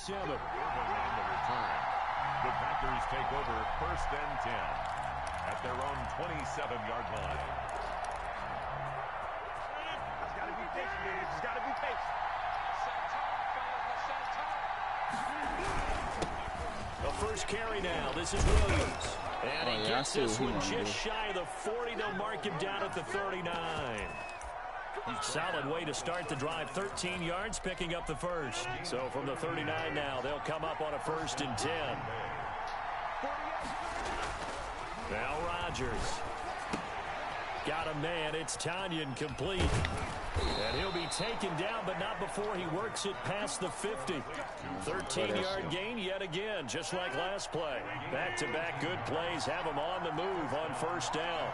7. The Packers take over 1st and 10 at their own 27-yard line. It's got to be patient, baby. It's got to be patient. The first carry now. This is Williams. And he gets this one just shy of the 40. They'll mark him down at the 39. Solid way to start the drive. 13 yards, picking up the first. So from the 39 now, they'll come up on a 1st and 10. Now Rodgers. Got a man. It's Tanyan complete. And he'll be taken down, but not before he works it past the 50. 13-yard gain yet again, just like last play. Back-to-back good plays have him on the move on 1st down.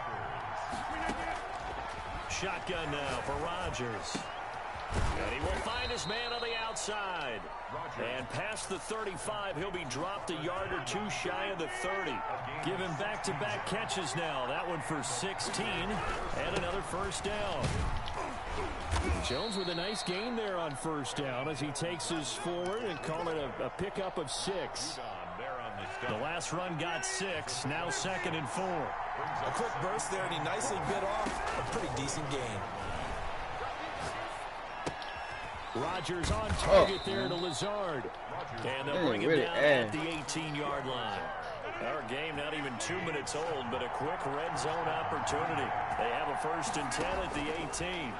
Shotgun now for Rodgers. And he will find his man on the outside. And past the 35, he'll be dropped a yard or two shy of the 30. Give him back-to-back catches now. That one for 16 and another 1st down. Jones with a nice gain there on 1st down as he takes us forward and call it a pickup of 6. The last run got 6, now 2nd and 4. A quick burst there, and he nicely bit off a pretty decent gain. Rodgers on target there to Lazard. And they'll bring him down at the 18-yard line. Our game not even 2 minutes old, but a quick red zone opportunity. They have a 1st and 10 at the 18.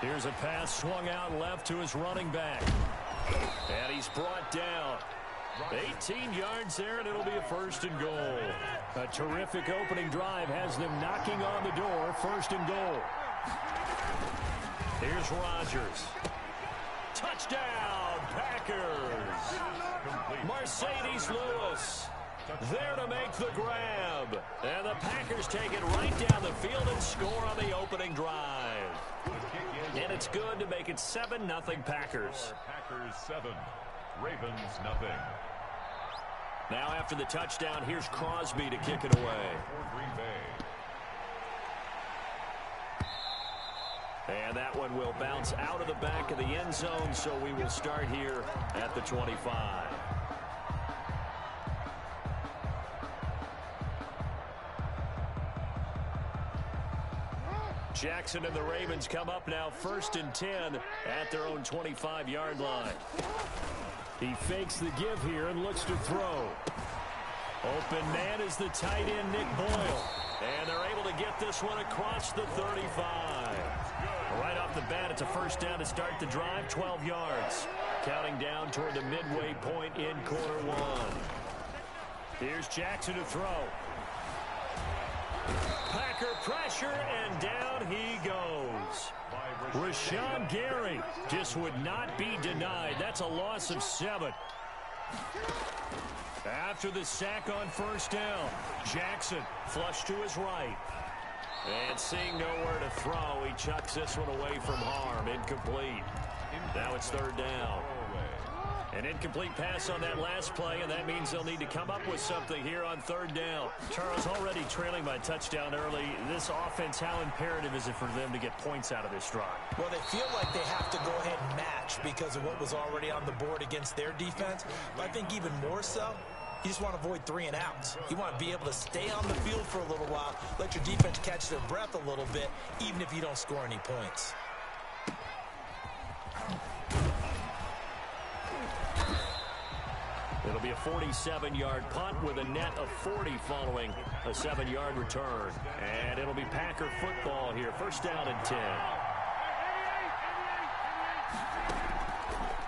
Here's a pass swung out left to his running back. And he's brought down. 18 yards there, and it'll be a 1st and goal. A terrific opening drive has them knocking on the door. 1st and goal. Here's Rodgers. Touchdown, Packers. Mercedes Lewis there to make the grab. And the Packers take it right down the field and score on the opening drive. And it's good to make it 7-0 Packers. Packers 7, Ravens nothing. Now after the touchdown, here's Crosby to kick it away. For Green Bay. And that one will bounce out of the back of the end zone, so we will start here at the 25. Jackson and the Ravens come up now 1st and 10 at their own 25-yard line. He fakes the give here and looks to throw. Open man is the tight end, Nick Boyle. And they're able to get this one across the 35. Right off the bat, it's a 1st down to start the drive, 12 yards. Counting down toward the midway point in quarter 1. Here's Jackson to throw. Packer pressure, and down he goes. Rashawn Gary just would not be denied. That's a loss of 7. After the sack on 1st down, Jackson flush to his right. And seeing nowhere to throw, he chucks this one away from harm. Incomplete. Now it's 3rd down. An incomplete pass on that last play, and that means they'll need to come up with something here on 3rd down. Charles, already trailing by touchdown early. This offense, how imperative is it for them to get points out of this drive? Well, they feel like they have to go ahead and match because of what was already on the board against their defense. But I think even more so, you just want to avoid 3 and outs. You want to be able to stay on the field for a little while, let your defense catch their breath a little bit, even if you don't score any points. It'll be a 47-yard punt with a net of 40 following a 7-yard return. And it'll be Packer football here. 1st down and 10.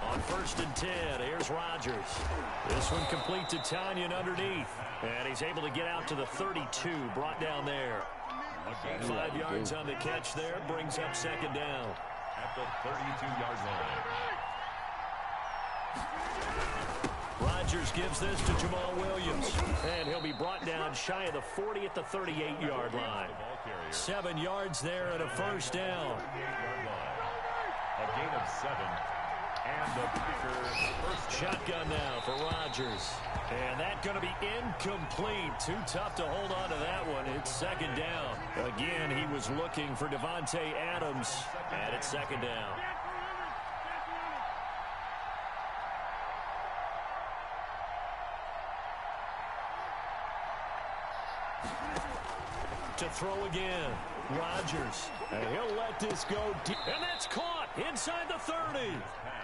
On 1st and 10, here's Rodgers. This one complete to Tanyan underneath. And he's able to get out to the 32, brought down there. 5 yards on the catch there, brings up 2nd down. At the 32-yard line. Rodgers gives this to Jamal Williams. And he'll be brought down shy of the 40 at the 38-yard line. 7 yards there and a 1st down. A gain of 7. And the Packers first shotgun now for Rodgers. And that's going to be incomplete. Too tough to hold on to that one. It's 2nd down. Again, he was looking for Devontae Adams. And it's 2nd down. to throw again. Rodgers. And he'll let this go deep. And that's caught inside the 30.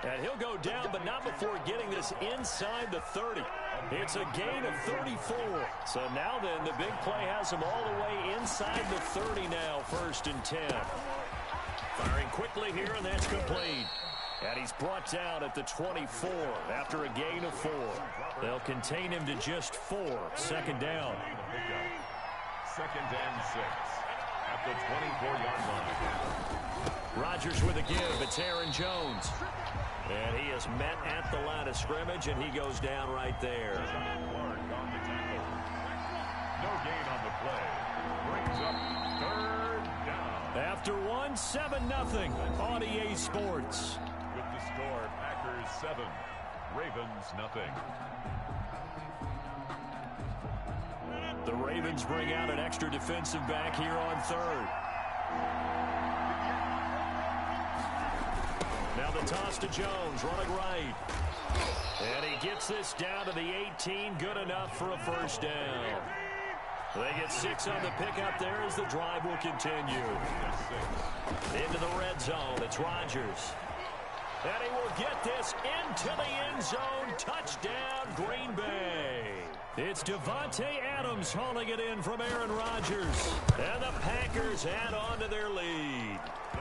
And he'll go down, but not before getting this inside the 30. It's a gain of 34. So now then, the big play has him all the way inside the 30 now, 1st and 10. Firing quickly here, and that's complete. And he's brought down at the 24 after a gain of 4. They'll contain him to just 4. 2nd down. 2nd and 6 at the 24-yard line. Rodgers with a give. It's Aaron Jones. And he is met at the line of scrimmage, and he goes down right there. No gain on the play. Brings up 3rd down. After 1, 7-0 on EA Sports. With the score, Packers 7, Ravens 0. The Ravens bring out an extra defensive back here on 3rd. Now the toss to Jones, running right. And he gets this down to the 18, good enough for a 1st down. They get 6 on the pickup there as the drive will continue. Into the red zone, it's Rodgers. And he will get this into the end zone. Touchdown, Green Bay. It's Devontae Adams hauling it in from Aaron Rodgers. And the Packers add on to their lead.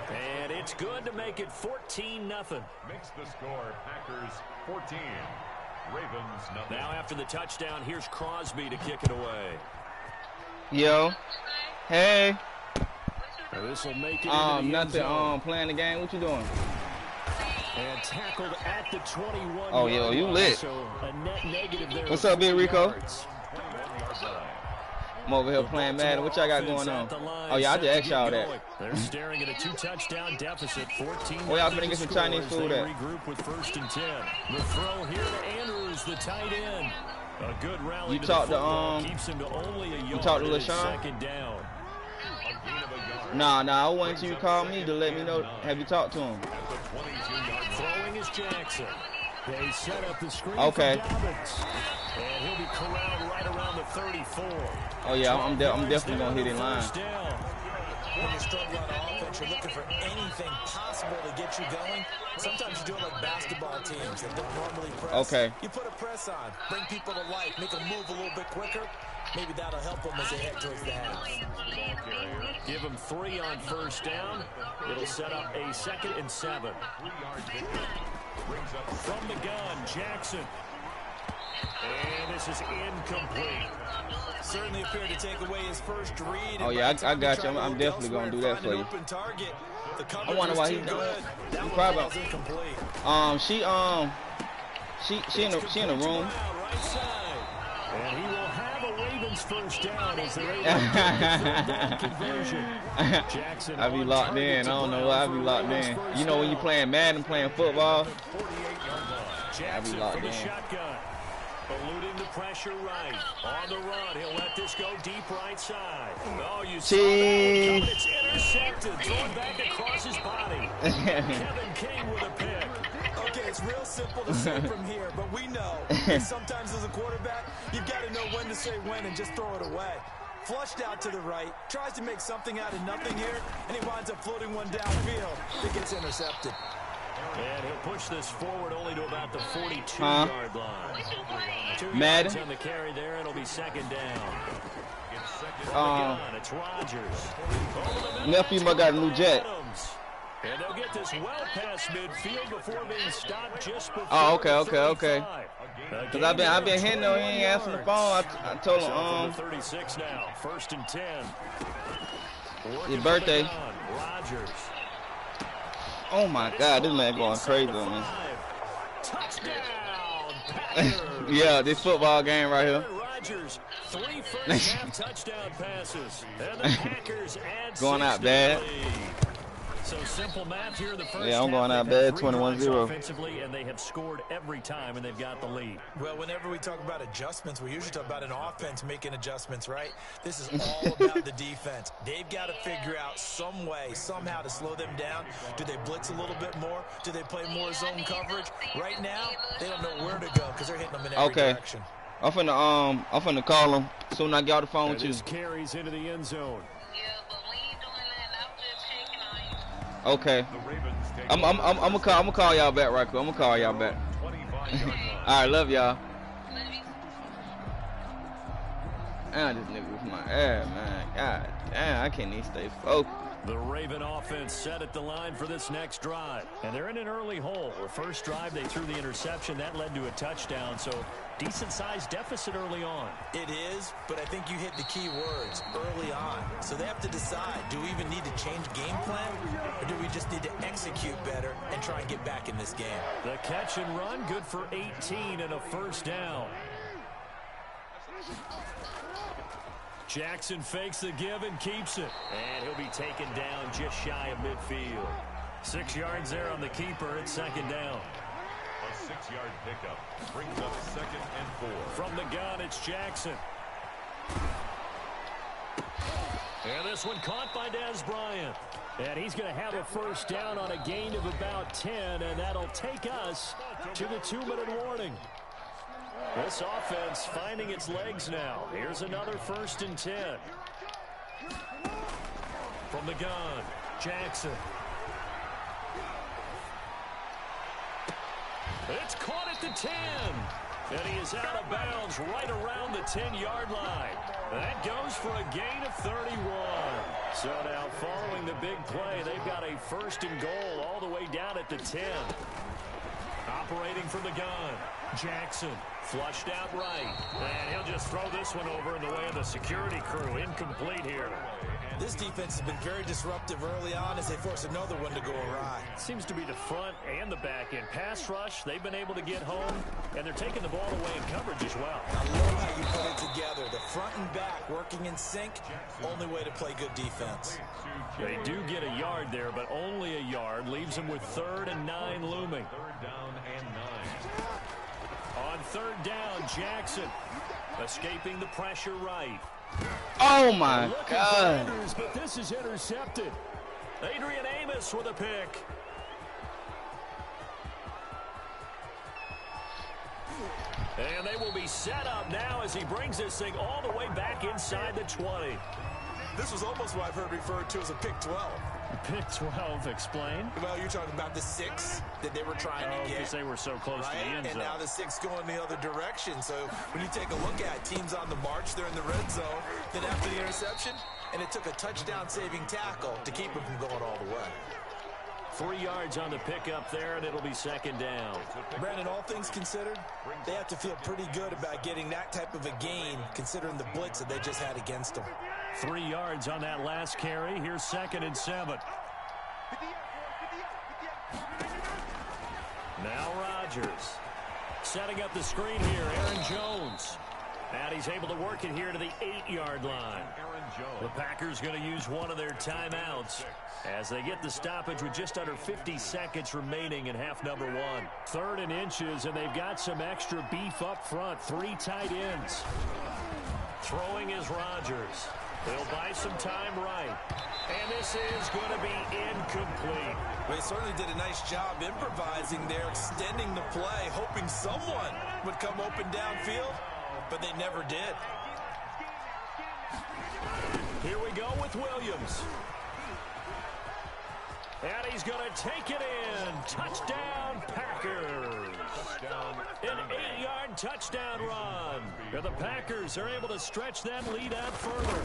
And it's good to make it 14-0. Makes the score, Packers 14, Ravens 0. Now after the touchdown, here's Crosby to kick it away. Yo. Hey. This will make it nothing. Playing the game. What you doing? And tackled at the 21. Oh, yo, you lit. So a net negative there. What's up, Big Rico? I'm over here playing Madden. What y'all got going on? Oh, yeah, I just asked y'all that. They're staring at a 2-touchdown deficit. 14. Where y'all finna get some Chinese food at? Regroup with 1st and 10. The throw here to Andrews, the tight end. A good rally. You talked to keeps him to only a yard. You talked to LaShawn? 2nd down. Nah, I wanted you to call me to let me know. Have you talked to him? Throwing is Jackson. They set up the screen. Okay. For Dobbins. And he'll be corralled right around the 34. Oh yeah, I'm definitely gonna hit in line. When you're struggling on offense, you're looking for anything possible to get you going. Sometimes you do it like basketball teams that don't normally press. Okay. You put a press on, bring people to life, make them move a little bit quicker. Maybe that'll help them as they head towards the half. Give them 3 on 1st down. It'll set up a 2nd and 7. From the gun, Jackson. And this is incomplete. Certainly appeared to take away his first read. Oh yeah, I got you. I'm definitely gonna do that for you. I wonder why he's doing it. She in the room. And he will have a Ravens 1st down as they're able to conversion. Jackson, I be locked in. I don't know why I be locked in. You know when you playing Madden, playing football, I be locked in. Shotgun. Eluding the pressure right. On the run. He'll let this go deep right side. Oh, you saw that one. It's intercepted. Thrown back across his body. Kevin King with a pick. Okay, it's real simple to say from here, but we know that sometimes as a quarterback, you've got to know when to say when and just throw it away. Flushed out to the right, tries to make something out of nothing here, and he winds up floating one downfield that gets intercepted. And he'll push this forward only to about the 42-yard line. 2 yards on the carry there. It'll be 2nd down. It's Rodgers. Nephew got a new jet. And they'll get this well past midfield before being stopped just before. Oh, okay. Because I've been hitting him. He ain't answering the phone. I told him 36 now. 1st and 10. His birthday. Rodgers. Oh my God, this man going crazy on me. Touchdown. Yeah, this football game right here. Rodgers, 3 first half touchdown passes. And the Packers add going out bad. So simple math here in the first Yeah, I'm going half. out bad, 21-0. Offensively, and they have scored every time, and they've got the lead. Well, whenever we talk about adjustments, we usually talk about an offense making adjustments, right? This is all about the defense. They've got to figure out some way, somehow to slow them down. Do they blitz a little bit more? Do they play more zone coverage? Right now, they don't know where to go because they're hitting them in every direction. I'm finna call him as soon as I get off the phone with you. This carries into the end zone. Okay. I'm gonna call y'all back right quick. I'm gonna call y'all back. All right, love y'all. Man, this nigga with my ass, man. God damn, I can't even stay focused. The Raven offense set at the line for this next drive. And they're in an early hole. The first drive, they threw the interception. That led to a touchdown. So, decent-sized deficit early on. It is, but I think you hit the key words, early on. So they have to decide, do we even need to change game plan? Or do we just need to execute better and try and get back in this game? The catch and run, good for 18 and a first down. Jackson fakes the give and keeps it. And he'll be taken down just shy of midfield. 6 yards there on the keeper. It's second down. A 6-yard pickup brings up 2nd and 4. From the gun, it's Jackson. And this one caught by Des Bryant. And he's going to have a first down on a gain of about 10, and that'll take us to the 2-minute warning. This offense finding its legs now. Here's another 1st and 10. From the gun, Jackson. It's caught at the 10. And he is out of bounds right around the 10-yard line. That goes for a gain of 31. So now following the big play, they've got a 1st and goal all the way down at the 10. Operating from the gun, Jackson. Flushed out right. And he'll just throw this one over in the way of the security crew. Incomplete here. This defense has been very disruptive early on as they force another one to go awry. Seems to be the front and the back end. Pass rush, they've been able to get home, and they're taking the ball away in coverage as well. I love how you put it together. The front and back working in sync, only way to play good defense. They do get a yard there, but only a yard. Leaves them with 3rd and 9 looming. 3rd down and 9. On 3rd down, Jackson escaping the pressure right. Oh my God! Anders, but this is intercepted. Adrian Amos with a pick. And they will be set up now as he brings this thing all the way back inside the 20. This was almost what I've heard referred to as a pick 12. Pick 12, explain. Well, you're talking about the 6 that they were trying to get. Because they were so close to the end zone. And now the 6 going the other direction. So when you take a look at teams on the march, they're in the red zone. Then after the interception, and it took a touchdown-saving tackle to keep them from going all the way. 3 yards on the pickup there, and it'll be 2nd down. Brandon, all things considered, they have to feel pretty good about getting that type of a gain, considering the blitz that they just had against them. 3 yards on that last carry. Here's 2nd and 7. Now Rodgers setting up the screen here. Aaron Jones. And he's able to work it here to the 8-yard line. The Packers going to use one of their timeouts as they get the stoppage with just under 50 seconds remaining in half number 1. 3rd and inches, and they've got some extra beef up front. 3 tight ends. Throwing is Rodgers. They'll buy some time right. And this is going to be incomplete. They certainly did a nice job improvising there, extending the play, hoping someone would come open downfield, but they never did. Here we go with Williams. And he's going to take it in. Touchdown, Packers. An 8-yard touchdown run. And the Packers are able to stretch that lead out further.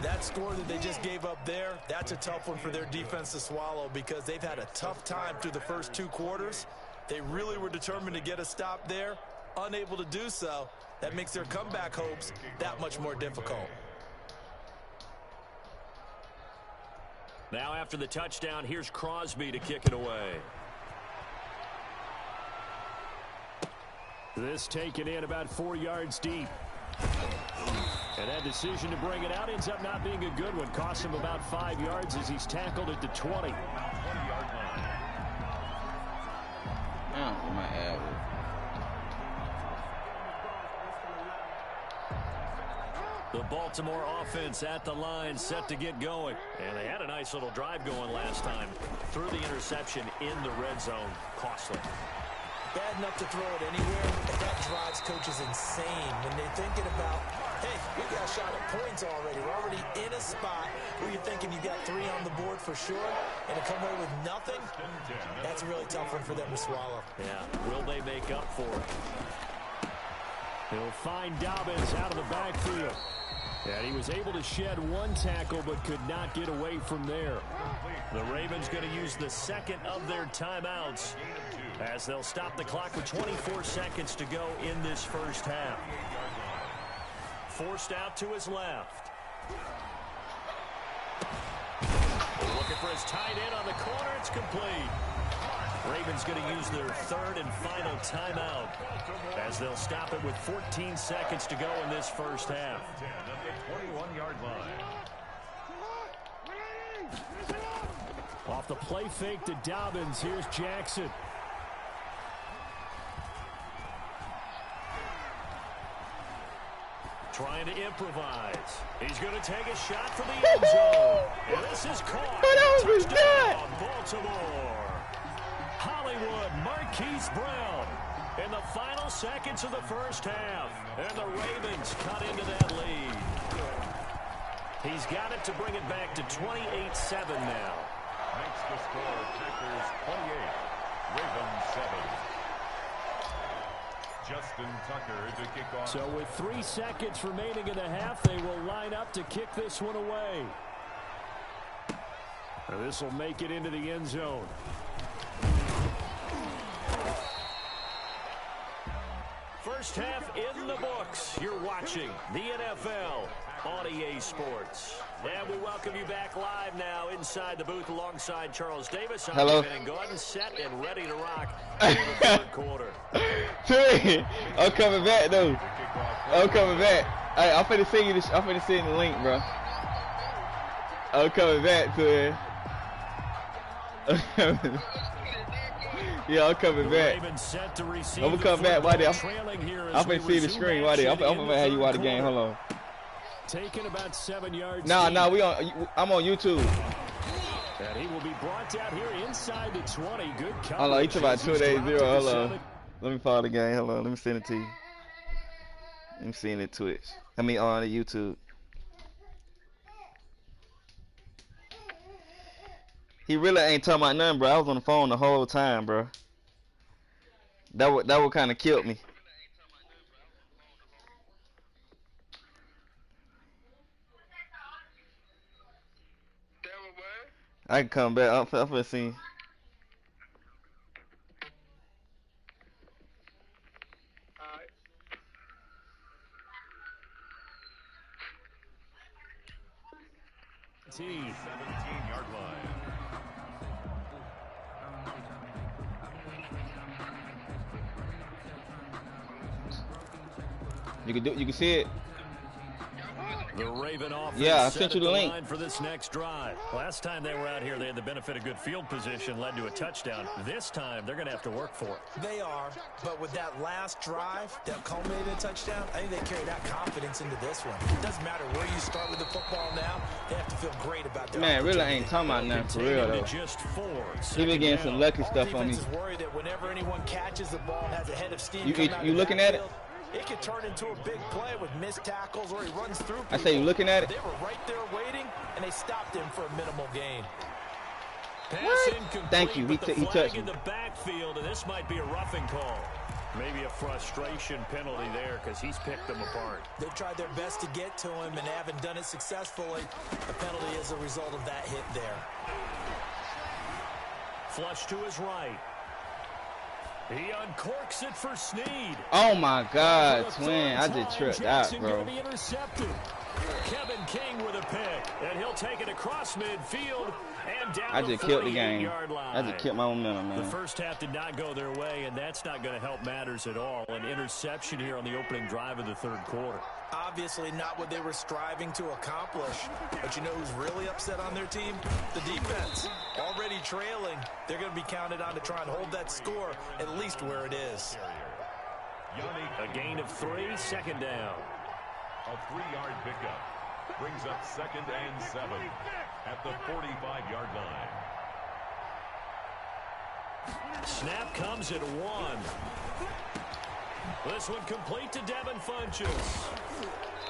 That score that they just gave up there, that's a tough one for their defense to swallow because they've had a tough time through the first 2 quarters. They really were determined to get a stop there, unable to do so. That makes their comeback hopes that much more difficult. Now after the touchdown, here's Crosby to kick it away. This taken in about 4 yards deep. And that decision to bring it out ends up not being a good one. Costs him about 5 yards as he's tackled at the 20. 20-yard line. Oh, my ass. The Baltimore offense at the line, set to get going. And they had a nice little drive going last time. Threw the interception in the red zone. Costly. Bad enough to throw it anywhere, but that drives coaches insane when they're thinking about, hey, we got a shot at points already. We're already in a spot where you're thinking you got 3 on the board for sure, and to come away with nothing, that's a really tough one for them to swallow. Yeah, will they make up for it? He'll find Dobbins out of the backfield. And he was able to shed 1 tackle but could not get away from there. The Ravens going to use the second of their timeouts as they'll stop the clock with 24 seconds to go in this first half. Forced out to his left. Looking for his tight end on the corner. It's complete. Ravens going to use their third and final timeout as they'll stop it with 14 seconds to go in this first half. 21-yard line. Off the play fake to Dobbins. Here's Jackson. Trying to improvise. He's going to take a shot for the end zone. And this is caught. Touchdown, Baltimore. Hollywood, Marquise Brown in the final seconds of the first half. And the Ravens cut into that lead. He's got it to bring it back to 28-7 now. Makes the score Packers 28, Ravens 7. Justin Tucker to kick off. So with 3 seconds remaining in the half, they will line up to kick this one away. And this will make it into the end zone. First half in the books. You're watching the NFL on EA Sports. And we welcome you back live now inside the booth alongside Charles Davis. Hello. And Gordon set and ready to rock in the third quarter. I'm coming back though. I'm coming back. Hey, I'm finna send you this. I'm finna send the link, bro. I'm coming back to it. Yeah, I'm coming back. I'm gonna come back, buddy. I'm finna see the screen, buddy. I'm gonna have you watch the game. Hold on. Taking about 7 yards. Nah, I'm on YouTube. And he will be brought down here inside the 20. Good coverage. Hold on, he took about 2-8-0. Hold on. Let me follow the game. Hold on, let me send it to you. Let me see it Twitch. I mean on the YouTube. He really ain't talking about nothing, bro. I was on the phone the whole time, bro. That would kind of killed me. I can come back. I'm finna see. Alright. 17-yard line. You can see it. The Raven offense. Yeah, I sent you the link for this next drive. Last time they were out here, they had the benefit of good field position, led to a touchdown. This time, they're going to have to work for it. They are, but with that last drive that culminated in a touchdown, I think they carry that confidence into this one. It doesn't matter where you start with the football now. They have to feel great about their man, really ain't talking about nothing for real, though. Just 4. He been getting some lucky stuff on me. Is worried that whenever anyone catches the ball and has a head of steam, you looking at it? It could turn into a big play with missed tackles or he runs through people. I say you looking at it? They were right there waiting, and they stopped him for a minimal gain. Thank you. He touched me. In the backfield, and this might be a roughing call. Maybe a frustration penalty there because he's picked them apart. They've tried their best to get to him and haven't done it successfully. The penalty is a result of that hit there. Flush to his right. He uncorks it for Snead. Oh my God, twin! I just tripped out, bro. Kevin King with a pick, and he'll take it across midfield and down. I just killed the game. I just killed my momentum, man. The first half did not go their way, and that's not going to help matters at all. An interception here on the opening drive of the third quarter. Obviously not what they were striving to accomplish. But you know who's really upset on their team? The defense. Already trailing. They're going to be counted on to try and hold that score at least where it is. A gain of 3, second down. A 3-yard pickup brings up 2nd and 7 at the 45-yard line. Snap comes at 1. This one complete to Devin Funchess.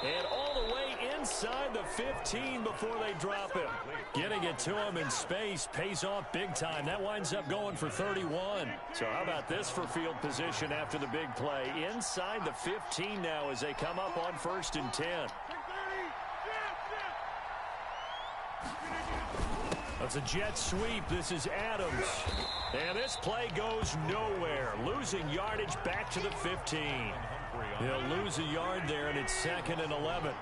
And all the way inside the 15 before they drop him. Getting it to him in space pays off big time. That winds up going for 31. So how about this for field position after the big play? Inside the 15 now as they come up on 1st and 10. That's a jet sweep. This is Adams. And this play goes nowhere. Losing yardage back to the 15. He'll lose a yard there, and it's 2nd and 11.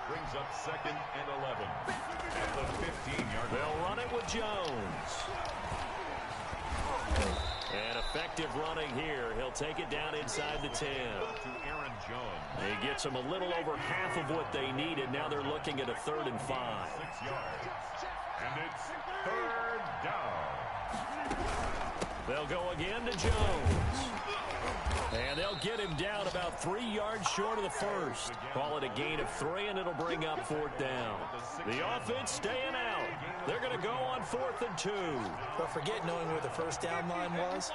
Brings up 2nd and 11. At the 15-yard line. They'll run it with Jones. And effective running here. He'll take it down inside the 10. To Aaron Jones. He gets them a little over half of what they needed. Now they're looking at a 3rd and 5. 6 yards. And it's 3rd down. They'll go again to Jones. And they'll get him down about 3 yards short of the 1st. Call it a gain of 3, and it'll bring up 4th down. The offense staying out. They're going to go on 4th and 2. But forget knowing where the 1st down line was.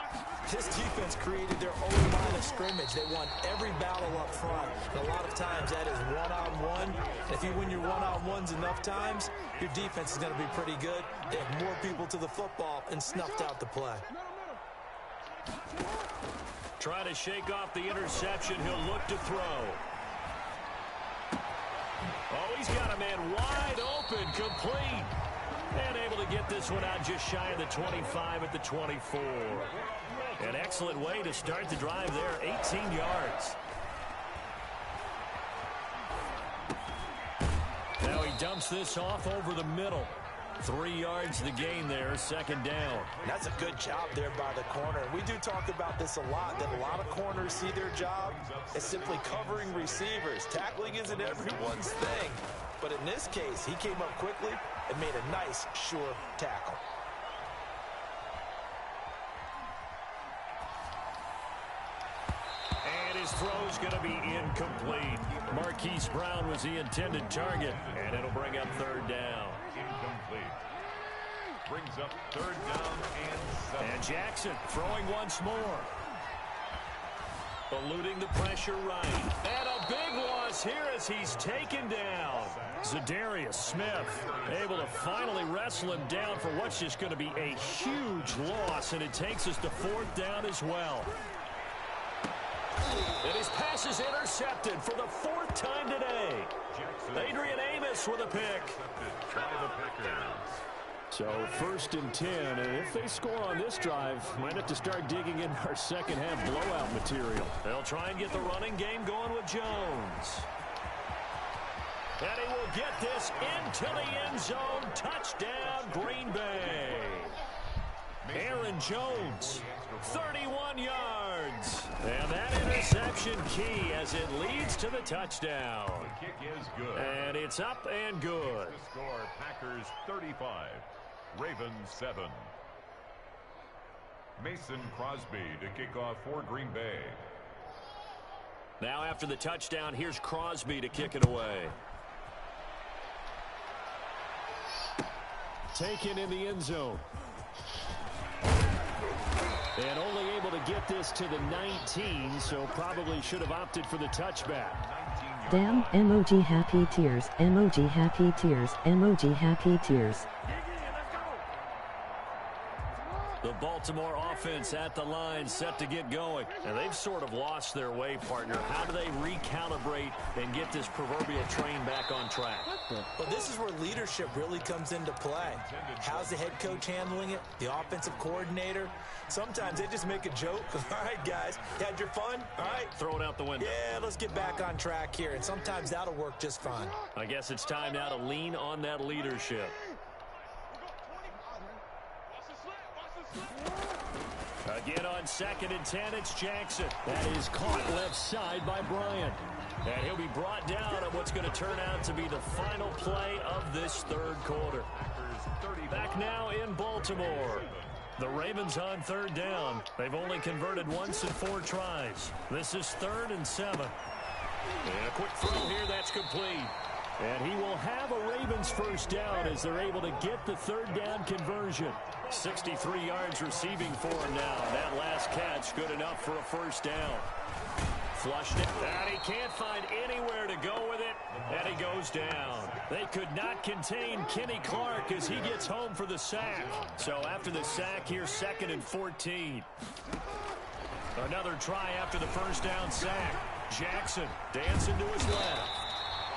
This defense created their own line of scrimmage. They won every battle up front. And a lot of times that is one-on-one. And if you win your one-on-ones enough times, your defense is going to be pretty good. They have more people to the football and snuffed out the play. Trying to shake off the interception. He'll look to throw. Oh, he's got a man wide open, complete. And able to get this one out just shy of the 25 at the 24. An excellent way to start the drive there, 18 yards. Now he dumps this off over the middle. 3 yards the gain there, 2nd down. That's a good job there by the corner. We do talk about this a lot, that a lot of corners see their job as simply covering receivers. Tackling isn't everyone's thing. But in this case, he came up quickly and made a nice, sure tackle. And his throw's going to be incomplete. Marquise Brown was the intended target, and it'll bring up 3rd down. Incomplete. Brings up 3rd down and 7. And Jackson throwing once more. Eluding the pressure right. And a big loss here as he's taken down. Zadarius Smith able to finally wrestle him down for what's just going to be a huge loss, and it takes us to 4th down as well. And his pass is intercepted for the 4th time today. Adrian Amos with a pick. So 1st and 10, and if they score on this drive, might have to start digging in our second half blowout material. They'll try and get the running game going with Jones. And he will get this into the end zone. Touchdown, Green Bay. Aaron Jones, 31 yards. And that interception key as it leads to the touchdown. The kick is good. And it's up and good. The score, Packers 35, Ravens 7. Mason Crosby to kick off for Green Bay. Now after the touchdown, here's Crosby to kick it away. Taken in the end zone. And only able to get this to the 19, so probably should have opted for the touchback. Damn, emoji happy tears, emoji happy tears, emoji happy tears. The Baltimore offense at the line, set to get going. And they've sort of lost their way, partner. How do they recalibrate and get this proverbial train back on track? Well, this is where leadership really comes into play. How's the head coach handling it? The offensive coordinator? Sometimes they just make a joke. All right, guys, you had your fun? All right. Throw it out the window. Yeah, let's get back on track here. And sometimes that'll work just fine. I guess it's time now to lean on that leadership. Again on 2nd and 10, it's Jackson. That is caught left side by Bryant. And he'll be brought down on what's going to turn out to be the final play of this 3rd quarter. Back now in Baltimore. The Ravens on 3rd down. They've only converted once in 4 tries. This is 3rd and 7. And a quick throw here, that's complete. And he will have a Ravens 1st down as they're able to get the 3rd down conversion. 63 yards receiving for him now. That last catch good enough for a 1st down. Flushed it, and he can't find anywhere to go with it, and he goes down. They could not contain Kenny Clark as he gets home for the sack. So after the sack, here's 2nd and 14. Another try after the first down sack. Jackson dancing to his left.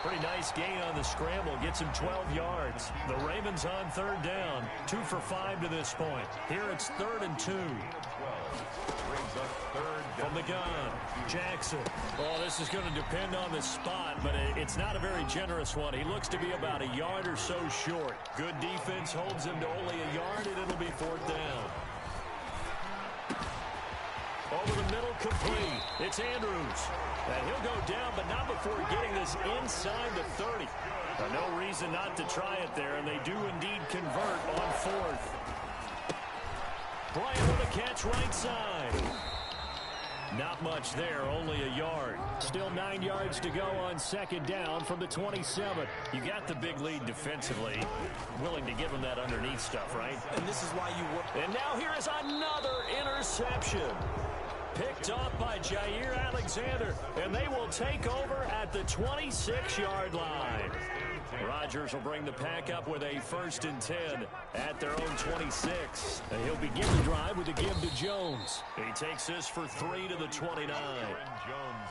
Pretty nice gain on the scramble. Gets him 12 yards. The Ravens on 3rd down. 2 for 5 to this point. Here it's 3rd and 2. From the gun, Jackson. Oh, this is going to depend on the spot, but it's not a very generous one. He looks to be about a yard or so short. Good defense holds him to only a yard, and it'll be 4th down. Over the middle, complete. It's Andrews. And he'll go down, but not before getting this inside the 30. No reason not to try it there, and they do indeed convert on 4th. Bryant with a catch right side. Not much there, only a yard. Still 9 yards to go on 2nd down from the 27. You got the big lead defensively. Willing to give them that underneath stuff, right? And this is why you work. And now here is another interception. Picked off by Jair Alexander, and they will take over at the 26-yard line. Rodgers will bring the pack up with a 1st and 10 at their own 26. And he'll begin the drive with a give to Jones. He takes this for 3 to the 29.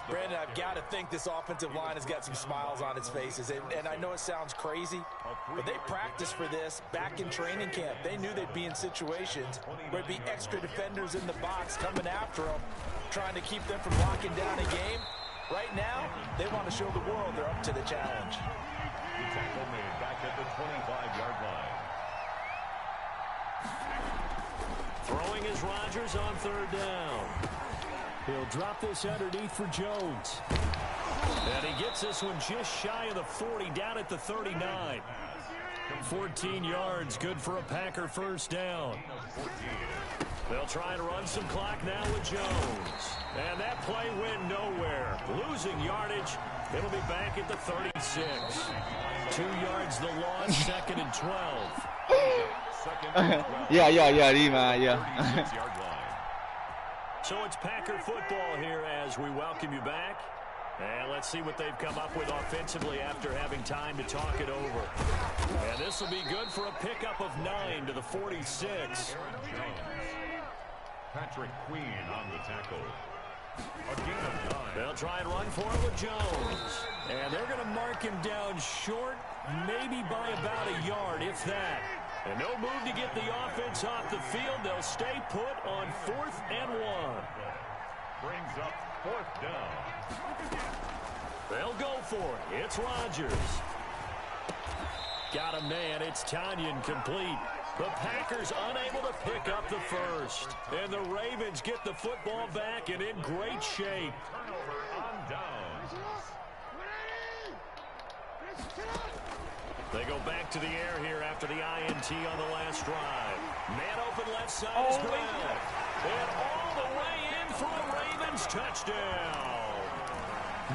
Brandon, I've got to think this offensive line has got some smiles on its faces. And I know it sounds crazy, but they practiced for this back in training camp. They knew they'd be in situations where it'd be extra defenders in the box coming after them, trying to keep them from locking down a game. Right now, they want to show the world they're up to the challenge. The tackle made back at the 25-yard line. Throwing is Rodgers on 3rd down. He'll drop this underneath for Jones. And he gets this one just shy of the 40, down at the 39. 14 yards, good for a Packer 1st down. They'll try to run some clock now with Jones. And that play went nowhere. Losing yardage. It'll be back at the 36. 2 yards the loss, 2nd and 12. Yeah. So it's Packer football here as we welcome you back. And let's see what they've come up with offensively after having time to talk it over. And this will be good for a pickup of 9 to the 46. Patrick Queen on the tackle. A gain of 9. They'll try and run for it with Jones. And they're going to mark him down short, maybe by about a yard, if that. And no move to get the offense off the field. They'll stay put on 4th and 1. Brings up 4th down. They'll go for it. It's Rodgers. Got a man. It's Tanyan complete. The Packers unable to pick up the 1st. And the Ravens get the football back and in great shape. Turnover on downs. They go back to the air here after the INT on the last drive. Man open left side is Brown. And all the way in for a Ravens touchdown.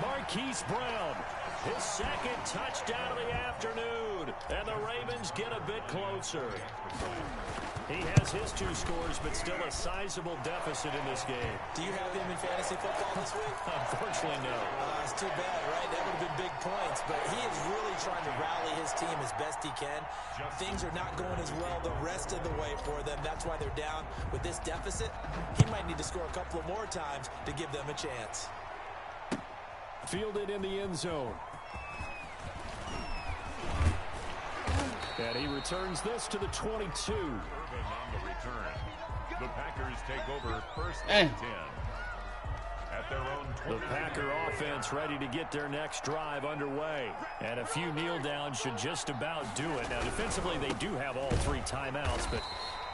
Marquise Brown, his 2nd touchdown of the afternoon. And the Ravens get a bit closer. He has his 2 scores, but still a sizable deficit in this game. Do you have him in fantasy football this week? Unfortunately, no. It's too bad, right? That would have been big points, but he is really trying to rally his team as best he can. Things are not going as well the rest of the way for them. That's why they're down with this deficit. He might need to score a couple of more times to give them a chance. Fielded in the end zone. And he returns this to the 22. On the return. The Packers take over 1st and 10. At their own 20. The Packer offense ready to get their next drive underway. And a few kneel downs should just about do it. Now, defensively, they do have all 3 timeouts, but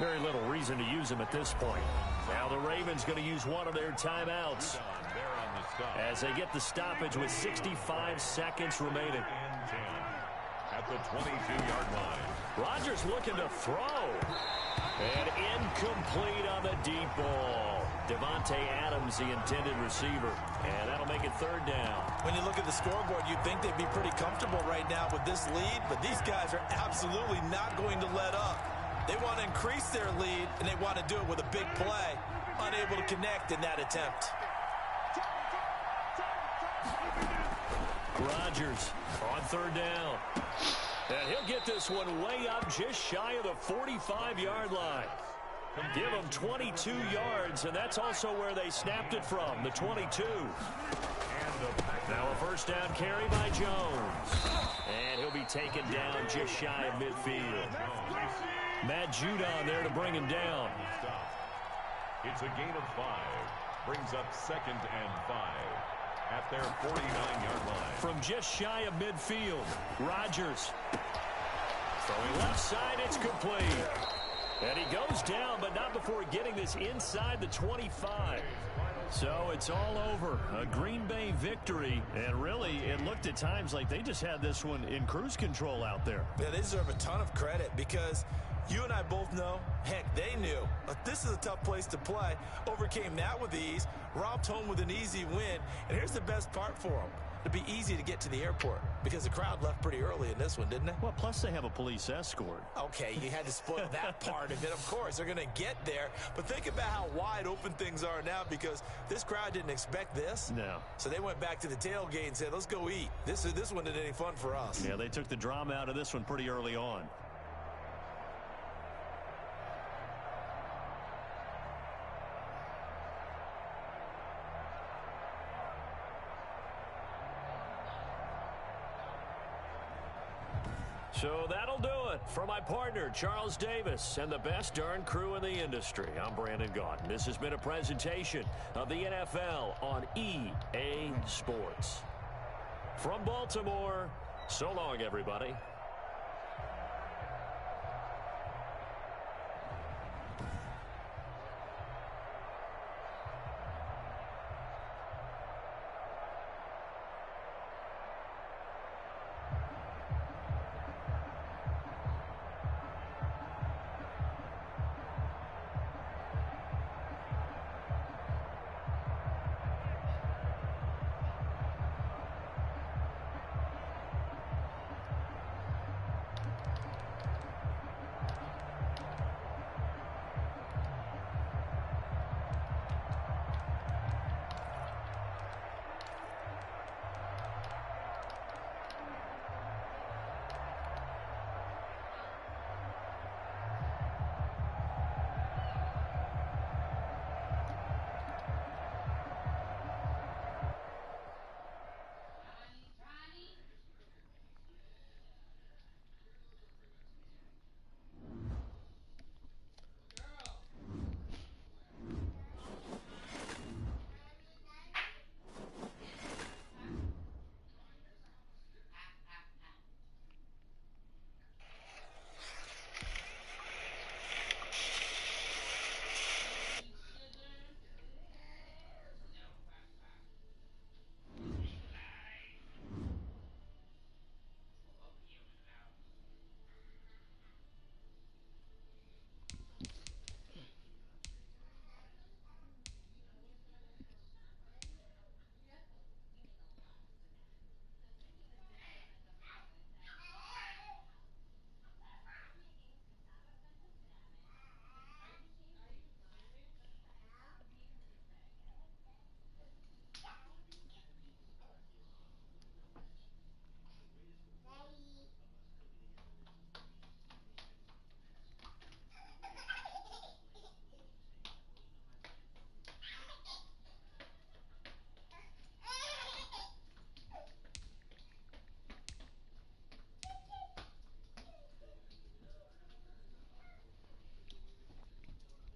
very little reason to use them at this point. Now the Ravens going to use one of their timeouts as they get the stoppage with 65 seconds remaining. At the 22-yard line. Rodgers looking to throw. And incomplete on the deep ball. Devontae Adams, the intended receiver. And that'll make it 3rd down. When you look at the scoreboard, you'd think they'd be pretty comfortable right now with this lead, but these guys are absolutely not going to let up. They want to increase their lead, and they want to do it with a big play. Unable to connect in that attempt. Rodgers on third down. And he'll get this one way up just shy of the 45-yard line. Give him 22 yards, and that's also where they snapped it from, the 22. Now a first down carry by Jones. And he'll be taken down just shy of midfield. Matt Judon there to bring him down. It's a gain of 5. Brings up 2nd and 5 at their 49-yard line. From just shy of midfield, Rodgers. Throwing left side, it's complete. And he goes down, but not before getting this inside the 25. So it's all over. A Green Bay victory. And really, it looked at times like they just had this one in cruise control out there. Yeah, they deserve a ton of credit because you and I both know, heck, they knew. This is a tough place to play. Overcame that with ease. Robbed home with an easy win. And here's the best part for them. It'd be easy to get to the airport because the crowd left pretty early in this one, didn't it? Well, plus they have a police escort. Okay, you had to spoil that part of it. Of course, they're going to get there. But think about how wide open things are now because this crowd didn't expect this. No. So they went back to the tailgate and said, let's go eat. This one isn't any fun for us. Yeah, they took the drama out of this one pretty early on. So that'll do it for my partner, Charles Davis, and the best darn crew in the industry. I'm Brandon Gaudin. This has been a presentation of the NFL on EA Sports. From Baltimore, so long, everybody.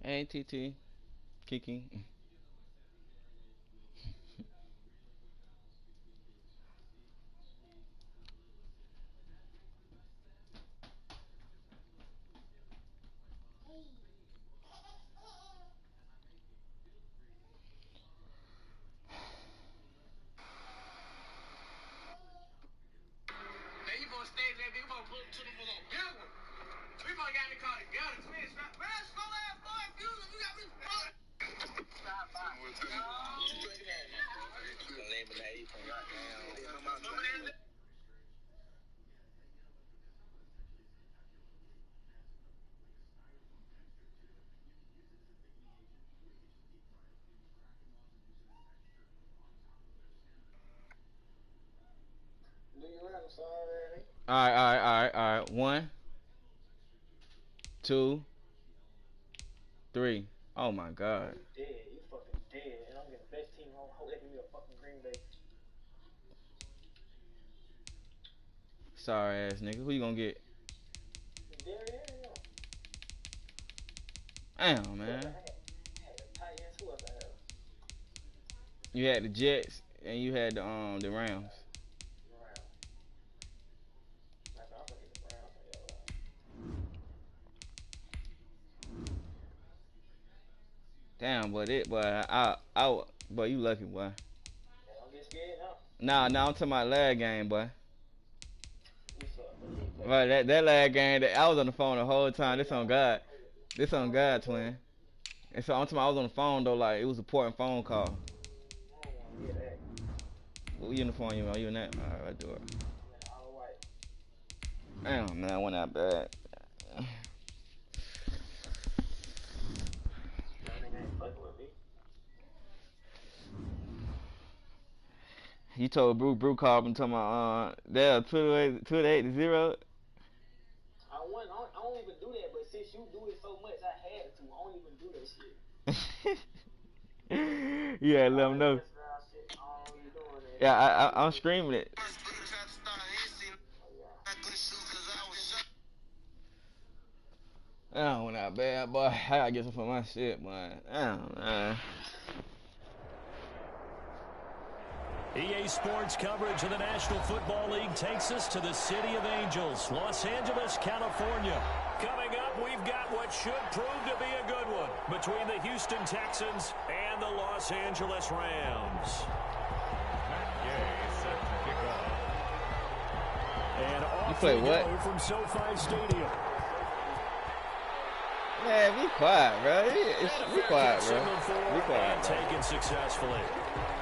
Hey, TT. Kiki. All right. 1, 2, 3. Oh my God. You dead. You fucking dead. And I'm getting the best team home. Hope they give me a fucking Green Bay. Sorry ass nigga. Who you gonna get? Damn, man. You had the Jets and you had the Rams. Damn, boy, boy, you lucky, boy. Nah, I'm talking about last game, boy. Right, that last game, I was on the phone the whole time. This on God, twin. And so I'm talking about I was on the phone though, like it was an important phone call. What uniform you on? You in that? Alright, I do it. Damn, man, I went out bad. You told Brew Carbon talking about they're 28-0. I don't even do that, but since you do it so much, I had to. I don't even do that shit. Yeah, let them know. Yeah, I'm screaming it. I went out bad, boy. I gotta get some for my shit, boy. Damn. EA Sports coverage of the National Football League takes us to the City of Angels, Los Angeles, California. Coming up, we've got what should prove to be a good one between the Houston Texans and the Los Angeles Rams. And off we go from SoFi Stadium. Man, be quiet, bro. Be quiet, bro. Be quiet, bro. Taken successfully.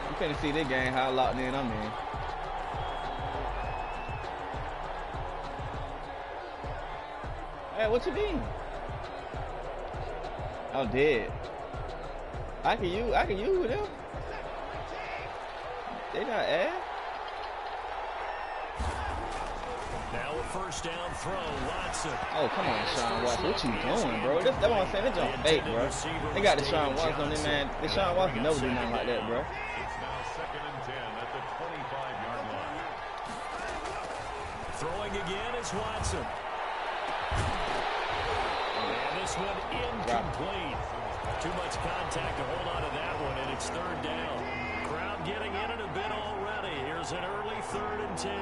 You couldn't see this game, how locked in I'm in. Hey, what you mean? I'm dead. I can use them. They not ass. Now a first down throw, Watson. Oh, come on, Deshaun Watson. What you doing, bro? That's what I'm saying. They jump fake, bro. They got Deshaun Watson on them, man. Deshaun Watson never do nothing like that, bro. It's now 2nd and 10 at the 25-yard line. Throwing again is Watson. And this one incomplete. Too much contact to hold on to that one, and it's 3rd down. Crowd getting in it a bit already. Here's an early 3rd and 10.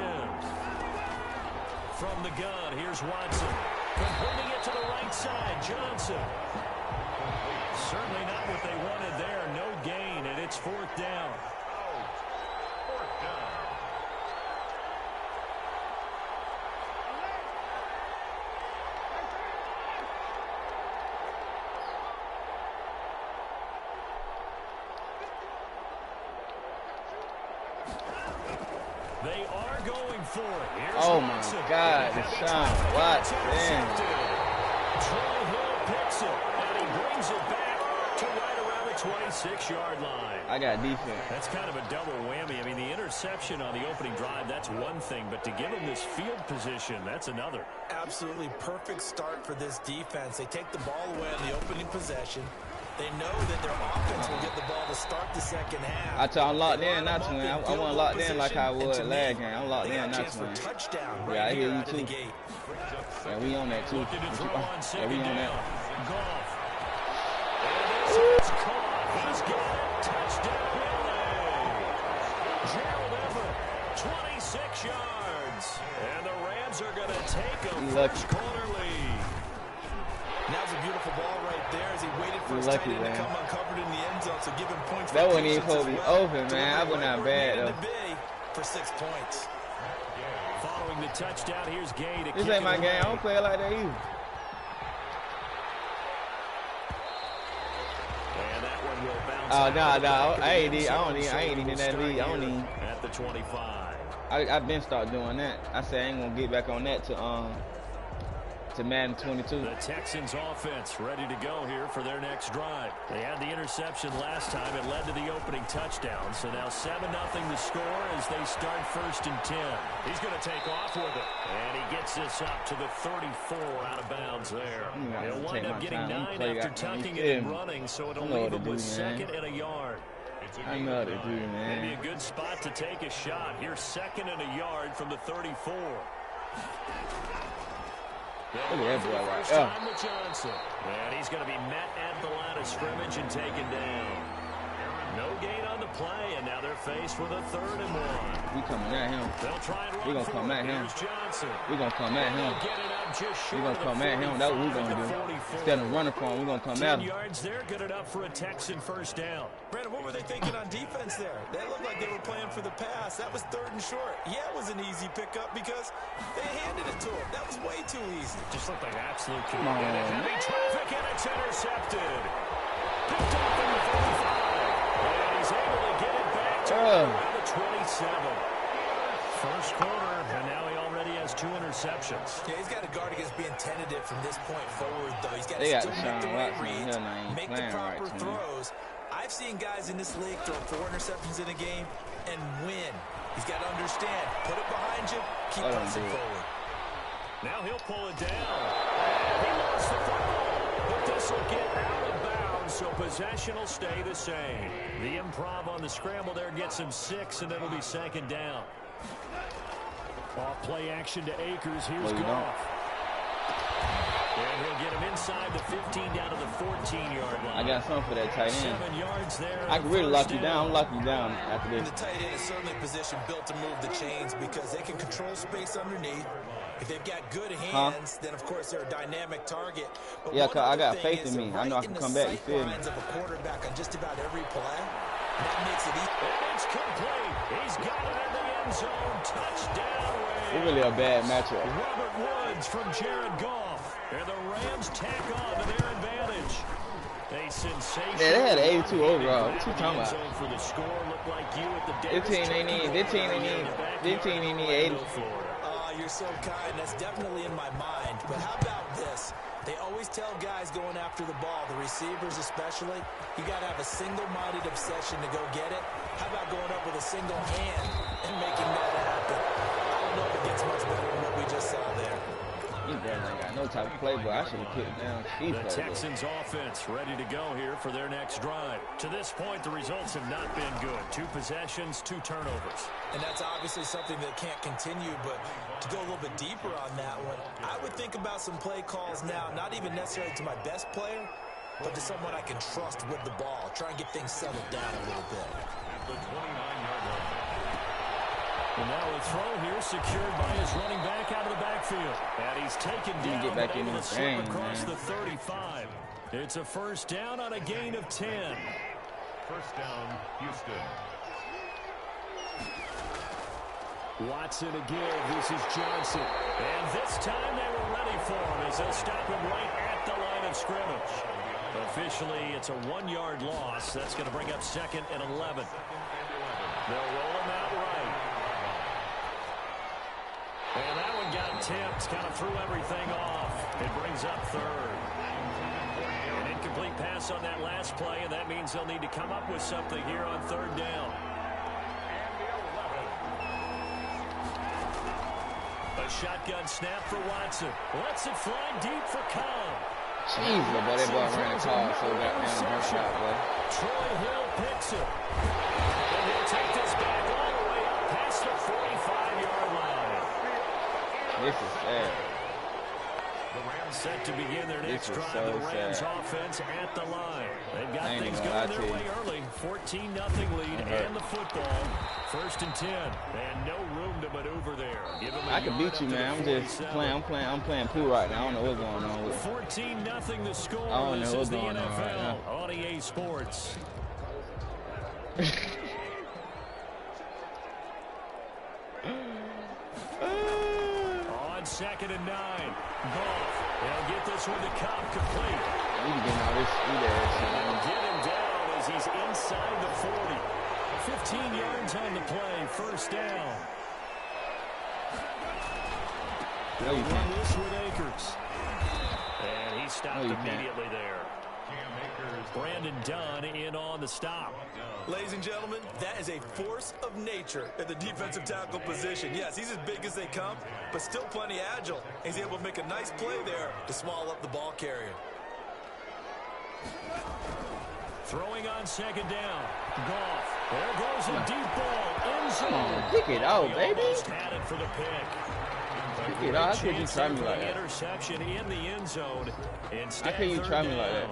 From the gun, here's Watson. Completing it to the right side, Johnson. Certainly not what they wanted there. No gain, and it's 4th down. They are going for it. Here's Watson. My God, Deshaun Watson. Troy Hill picks it, and he brings it back to right around the 26-yard line. I got defense. That's kind of a double whammy. I mean, the interception on the opening drive, that's one thing, but to give him this field position, that's another. Absolutely perfect start for this defense. They take the ball away on the opening possession. They know that their offense will get the ball to start the second half. I'm locked in, not to win. I wasn't locked in like I was last game. I'm locked in, not to win. Yeah, I hear you too. Yeah, we on that too. Yeah, we on that. He's caught. He's got it. Touchdown, LA. Gerald Everett, 26 yards. And the Rams are going to take a first corner lead. Now's a beautiful ball right there as he waited for his tight end to come uncovered in the end zone, so give him points. That wasn't even supposed to be open, man. I went out bad though. For 6 points. Following the touchdown, here's Gay to This ain't my game. I don't play it like that either. And that one will bounce. Oh no, I ain't even in that league. I don't even. At the 25. I've been start doing that. I said I ain't gonna get back on that to Madden 22. The Texans offense ready to go here for their next drive. They had the interception last time. It led to the opening touchdown. So now 7-0 the score as they start 1st and 10. He's going to take off with it. And he gets this up to the 34 out of bounds there. He'll wind up getting 9 after tucking it and running, so it'll leave him with 2nd and a yard. I know how to do, man. Maybe a good spot to take a shot. Here's 2nd and a yard from the 34. Look at that boy right there. Johnson. And he's going to be met at the line of scrimmage and taken down. No gain on the play, and now they're faced with a 3rd and 1. We coming at him. They'll try and run. We gonna come at him. We gonna come at him. We gonna come at him. That's what we gonna do. Instead of running for him, we gonna come at him. 10 yards there, good enough for a Texan 1st down. Brandon, what were they thinking on defense there? They looked like they were playing for the pass. That was 3rd and short. Yeah, it was an easy pickup because they handed it to him. That was way too easy. Just looked like absolute heavy traffic, and it's intercepted. Picked up in the 45. And he's able to get it back to the 27. First quarter, and now he already has 2 interceptions. Yeah, he's got to guard against being tentative from this point forward, though. He's got to still make the right reads, make the proper throws. I've seen guys in this league throw 4 interceptions in a game and win. He's got to understand, put it behind you, keep pressing forward. Now he'll pull it down. He lost the football, but this will get out of bounds, so possession will stay the same. The improv on the scramble there gets him 6, and it'll be 2nd down. Off play action to Akers. Here's Goff. And he'll get him inside the 15 down to the 14-yard line. I got something for that tight end. 7 yards there. I can really lock you down. I'm locking you down after this. The tight end is certainly a position built to move the chains because they can control space underneath. If they've got good hands, then of course they're a dynamic target. But yeah, cause I got faith in me. I know I can come back. You feel me? Of a quarterback on just about every play. That makes it easy. It's complete. He's got it in the end zone. Touchdown. It's really a bad matchup. Robert Woods from Jared Goff. And the Rams tack on to their advantage. A sensation. Yeah, they had an 82 overall. What you talking about? For the score, looked like you at the this team they need 80. You're so kind. That's definitely in my mind. But how about this? They always tell guys going after the ball, the receivers especially, you got to have a single-minded obsession to go get it. How about going up with a single hand and making that happen? I don't know if it gets much better than what we just saw there. He barely ain't got no type of playbook. I should have put it down. The Texans offense ready to go here for their next drive. To this point, the results have not been good. 2 possessions, 2 turnovers. And that's obviously something that can't continue, but to go a little bit deeper on that one, I would think about some play calls now, not even necessarily to my best player, but to someone I can trust with the ball. Try and get things settled down a little bit. At the 29-yard line. And now a throw here secured by his running back out of the backfield. And he's taken down get back in this game, across man. the 35. It's a 1st down on a gain of 10. 1st down, Houston. Watson again. This is Johnson. And this time they were ready for him as they'll stop him right at the line of scrimmage. Officially, it's a 1-yard loss. That's going to bring up 2nd and 11. They'll roll him out right. And that one got tipped, kind of threw everything off. It brings up 3rd. An incomplete pass on that last play, and that means they'll need to come up with something here on 3rd down. A shotgun snap for Watson. Lets it fly deep for Cobb. Jesus, boy, that boy ran the car so goddamn burnt out, boy. Troy Hill picks it. And he'll take this back all the way up past the 45-yard line. This is sad. The Rams set to begin their next drive. So the Rams sad. offense at the line. They've got things going their way early. 14-0 lead and the football. 1st and 10. And no room to maneuver there. I can beat you, man. I'm just playing. I'm playing pool right now. I don't know what's going on with it. 14-0 the score. I don't know this what's is the going on NFL right now. on EA Sports. On 2nd and 9. Goff. They'll get this one to Cobb complete. We can get all this And get him down as he's inside the 40. 15 yards on the play. 1st down. They'll run this with Akers. He stopped immediately there. Brandon Dunn in on the stop. Ladies and gentlemen, that is a force of nature at the defensive tackle position. Yes, he's as big as they come, but still plenty agile. He's able to make a nice play there to swallow up the ball carrier. Throwing on second down. Goff. There goes a deep ball. End zone. Kick it out, baby. Almost had it for the pick. Kick it out. How could you try me like that? Interception in the end zone. How can you try me like that?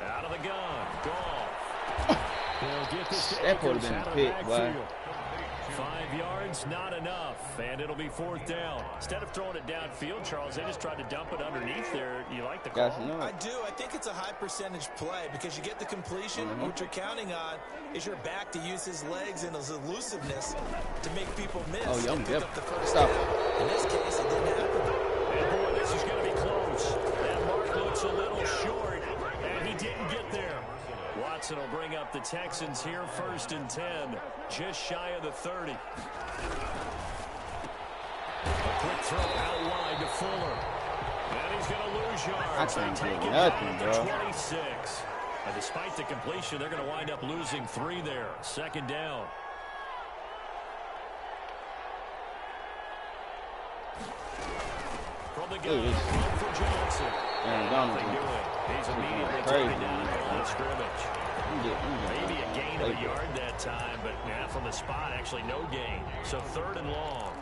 Out of the gun. Goff. He'll get this to That would have been a pick, boy. 5 yards, not enough, and it'll be fourth down. Instead of throwing it downfield, Charles, they just tried to dump it underneath there. You like the call? I do. I think it's a high percentage play because you get the completion. What you're counting on is your back to use his legs and his elusiveness to make people miss. Oh, yeah, I'm pick up the first Stop. down. In this case, it didn't happen. And boy, this is going to be close. That mark looks a little short, and he didn't get there. Watson will bring up the Texans here, 1st and 10, just shy of the 30. A quick throw out wide to Fuller. And he's going to lose yards. I can't Take do it nothing, down to bro. 26. And despite the completion, they're going to wind up losing 3 there. 2nd down. From the gun, for Johnson. He's immediately taken down at the line of scrimmage. Maybe a gain of a yard that time, but from the spot, actually no gain. So 3rd and long.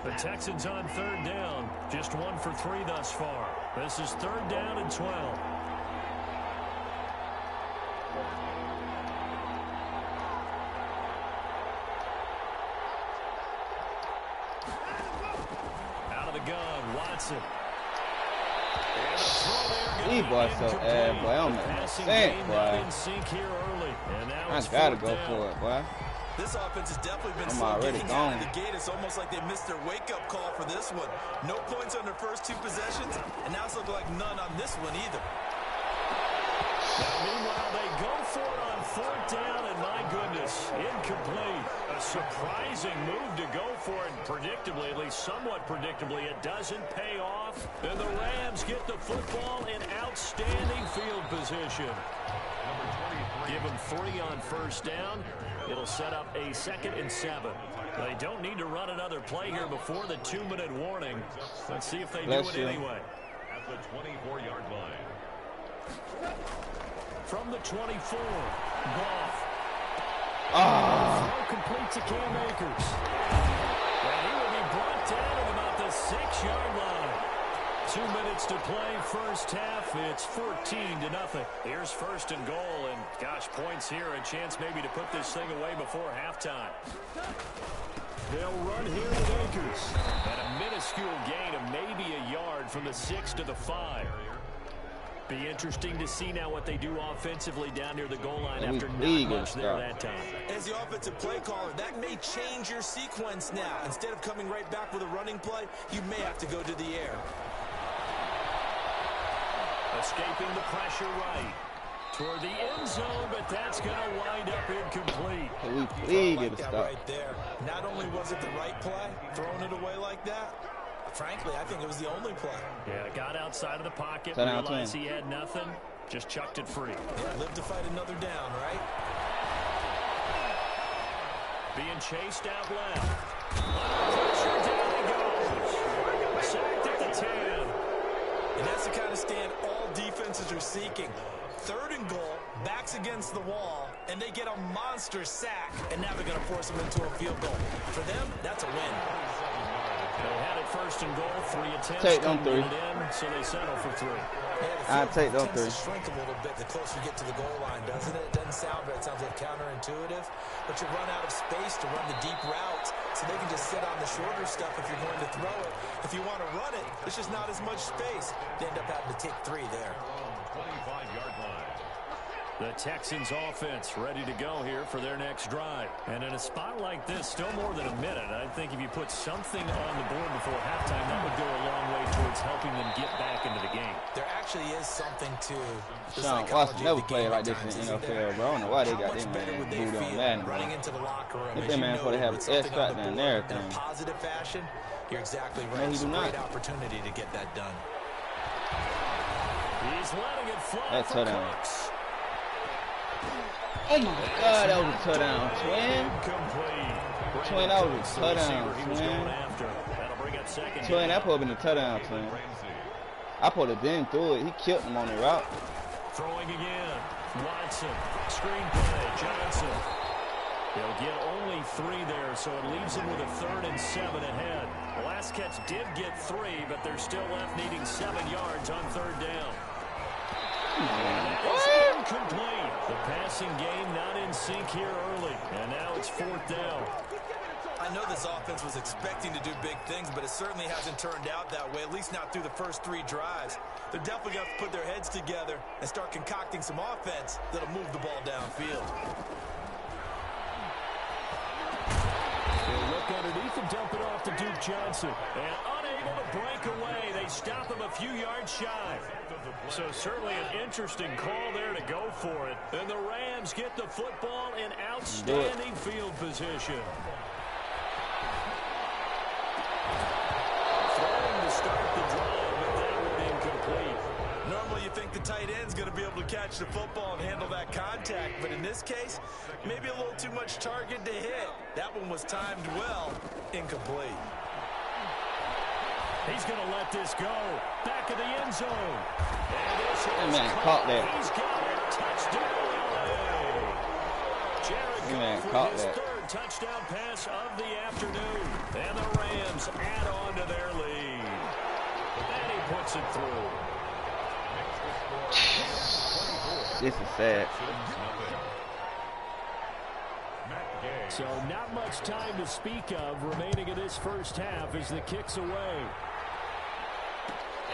The Texans on 3rd down. Just 1 for 3 thus far. This is 3rd down and 12. Out of the gun, Watson. These boys so ass, boy. I'm saying, boy. I gotta go for it, boy. This offense has definitely been I'm already getting gone. out of the gate. It's almost like they missed their wake-up call for this one. No points on their first 2 possessions, and now it's looking like none on this one either. Now, meanwhile, they go for it on 4th down, and my goodness, incomplete. A surprising move to go for it, predictably, at least somewhat predictably. It doesn't pay off, and the Rams get the football in outstanding field position. Give them 3 on 1st down. It'll set up a 2nd and 7. They don't need to run another play here before the 2-minute warning. Let's see if they do it anyway. At the 24-yard line. From the 24, Goff. Ah. Complete to Cam Akers. And he will be brought down at about the 6-yard line. 2 minutes to play, first half. It's 14-0. Here's 1st and goal, and gosh, points here. A chance maybe to put this thing away before halftime. They'll run here with Akers. And a minuscule gain of maybe a yard from the 6 to the 5. Be interesting to see now what they do offensively down near the goal line after not much there that time. As the offensive play caller, that may change your sequence now. Instead of coming right back with a running play, you may have to go to the air. Escaping the pressure right toward the end zone, but that's going to wind up incomplete. Like that right there. Not only was it the right play, throwing it away like that, frankly, I think it was the only play. Yeah, got outside of the pocket, realized he had nothing, just chucked it free. Yeah, live to fight another down, right? Being chased out left. Pressure, down he goes. Sacked at the 10. And that's the kind of stand all defenses are seeking. 3rd and goal, backs against the wall, and they get a monster sack, and now they're going to force them into a field goal. For them, that's a win. They had it 1st and goal, 3 attempts. Take them 3. So they settle for 3. I'll take them 3. It shrink a little bit the closer you get to the goal line, doesn't it? It doesn't sound right. It sounds like counterintuitive. But you run out of space to run the deep routes, so they can just sit on the shorter stuff if you're going to throw it. If you want to run it, there's just not as much space. They end up having to take 3 there. 25-yard line. The Texans offense ready to go here for their next drive. And in a spot like this, still more than a minute, I think if you put something on the board before halftime, that would go a long way towards helping them get back into the game. They're actually actually is something to Sean Watson never played like this in the NFL, bro. I don't know why they got them man booed on Madden, bro. Running into the locker room, If that man supposed to have extract and everything. In a positive fashion, you're exactly right. No, he do not. Great opportunity to get that done. He's letting it fly. That's for touchdown. Cooks. Oh my God, that was a touchdown, twin. Twin, that was a touchdown, twin. Twin, that probably been a touchdown, twin. I put it in through it. He killed him on the route. Throwing again. Watson. Screen play. Johnson. He'll get only 3 there, so it leaves him with a 3rd and 7 ahead. The last catch did get 3, but they're still left needing 7 yards on 3rd down. It's incomplete. The passing game not in sync here early, and now it's 4th down. I know this offense was expecting to do big things, but it certainly hasn't turned out that way, at least not through the first 3 drives. They're definitely going to have to put their heads together and start concocting some offense that'll move the ball downfield. They'll look underneath and dump it off to Duke Johnson. And unable to break away, they stop him a few yards shy. So certainly an interesting call there to go for it. And the Rams get the football in outstanding field position. Throwing to start the drive, but that one incomplete. Normally you think the tight end's going to be able to catch the football and handle that contact, but in this case, maybe a little too much target to hit. That one was timed well, incomplete. He's going to let this go. Back of the end zone. And this man caught that. He's got it. Touchdown. Jared Goff with his 3rd touchdown pass of the afternoon. And the Rams add on to their lead. And he puts it through. This is sad. So not much time to speak of remaining in this first half as the kick's away.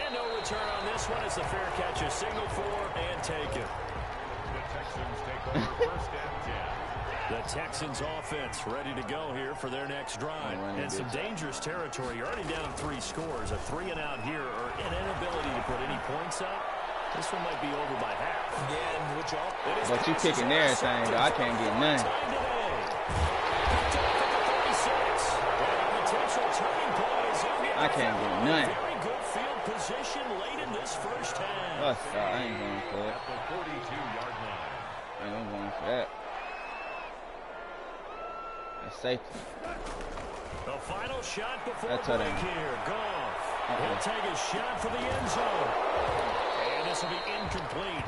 And no return on this one as the fair catch is signaled for and taken. The Texans take over 1st and 10. The Texans offense ready to go here for their next drive. And some dangerous territory. You're already down 3 scores. A 3-and-out here or an inability to put any points up. This one might be over by half. But you kicking everything, though. I can't get none. I can't get none. Very good field position late in this first half. Oh, I ain't going for it. At the 42-yard line. I ain't going for that. That's safety. The final shot before That's break here. Goff. He'll take a shot for the end zone. And this will be incomplete.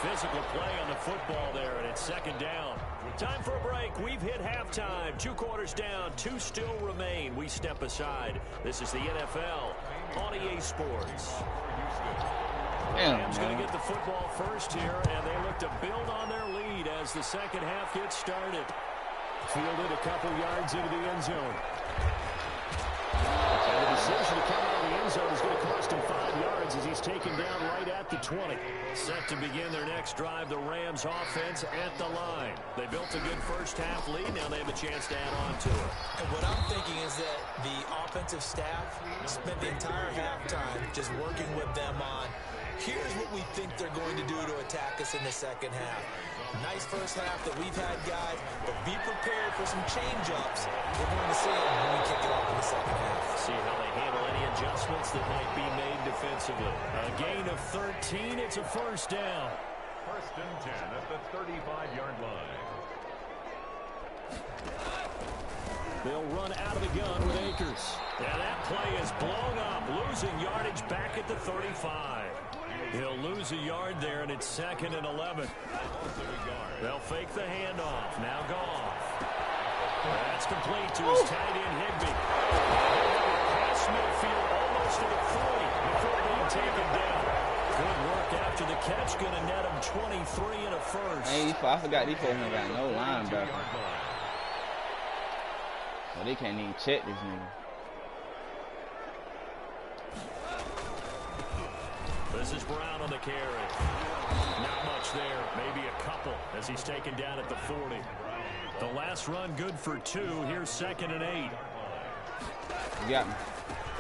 Physical play on the football there, and it's 2nd down. Time for a break. We've hit halftime. 2 quarters down. 2 still remain. We step aside. This is the NFL on EA Sports. Rams going to get the football first here, and they look to build on their lead as the second half gets started. Fielded a couple yards into the end zone. And the decision to come out of the end zone is going to cost him 5 yards as he's taken down right at the 20. Set to begin their next drive, the Rams offense at the line. They built a good first half lead. Now they have a chance to add on to it. And what I'm thinking is that the offensive staff spent the entire halftime just working with them on, here's what we think they're going to do to attack us in the second half. Nice first half that we've had, guys, but be prepared for some change-ups. We're going to see them when we kick it off in the second half. See how they handle any adjustments that might be made defensively. A gain of 13. It's a 1st down. 1st and 10 at the 35-yard line. They'll run out of the gun with Akers. And that play is blown up, losing yardage back at the 35. He'll lose a yard there, and it's 2nd and 11. They'll fake the handoff. Now Goff. That's complete to his tight end, Higbee. Past midfield, almost to the 40 before being taken down. Good work after the catch. Going to net him 23 and a 1st. Hey, I forgot these folks ain't got no linebacker. So they can't even check this nigga. This is Brown on the carry. Not much there. Maybe a couple as he's taken down at the 40. The last run good for 2. Here's 2nd and 8. You got me.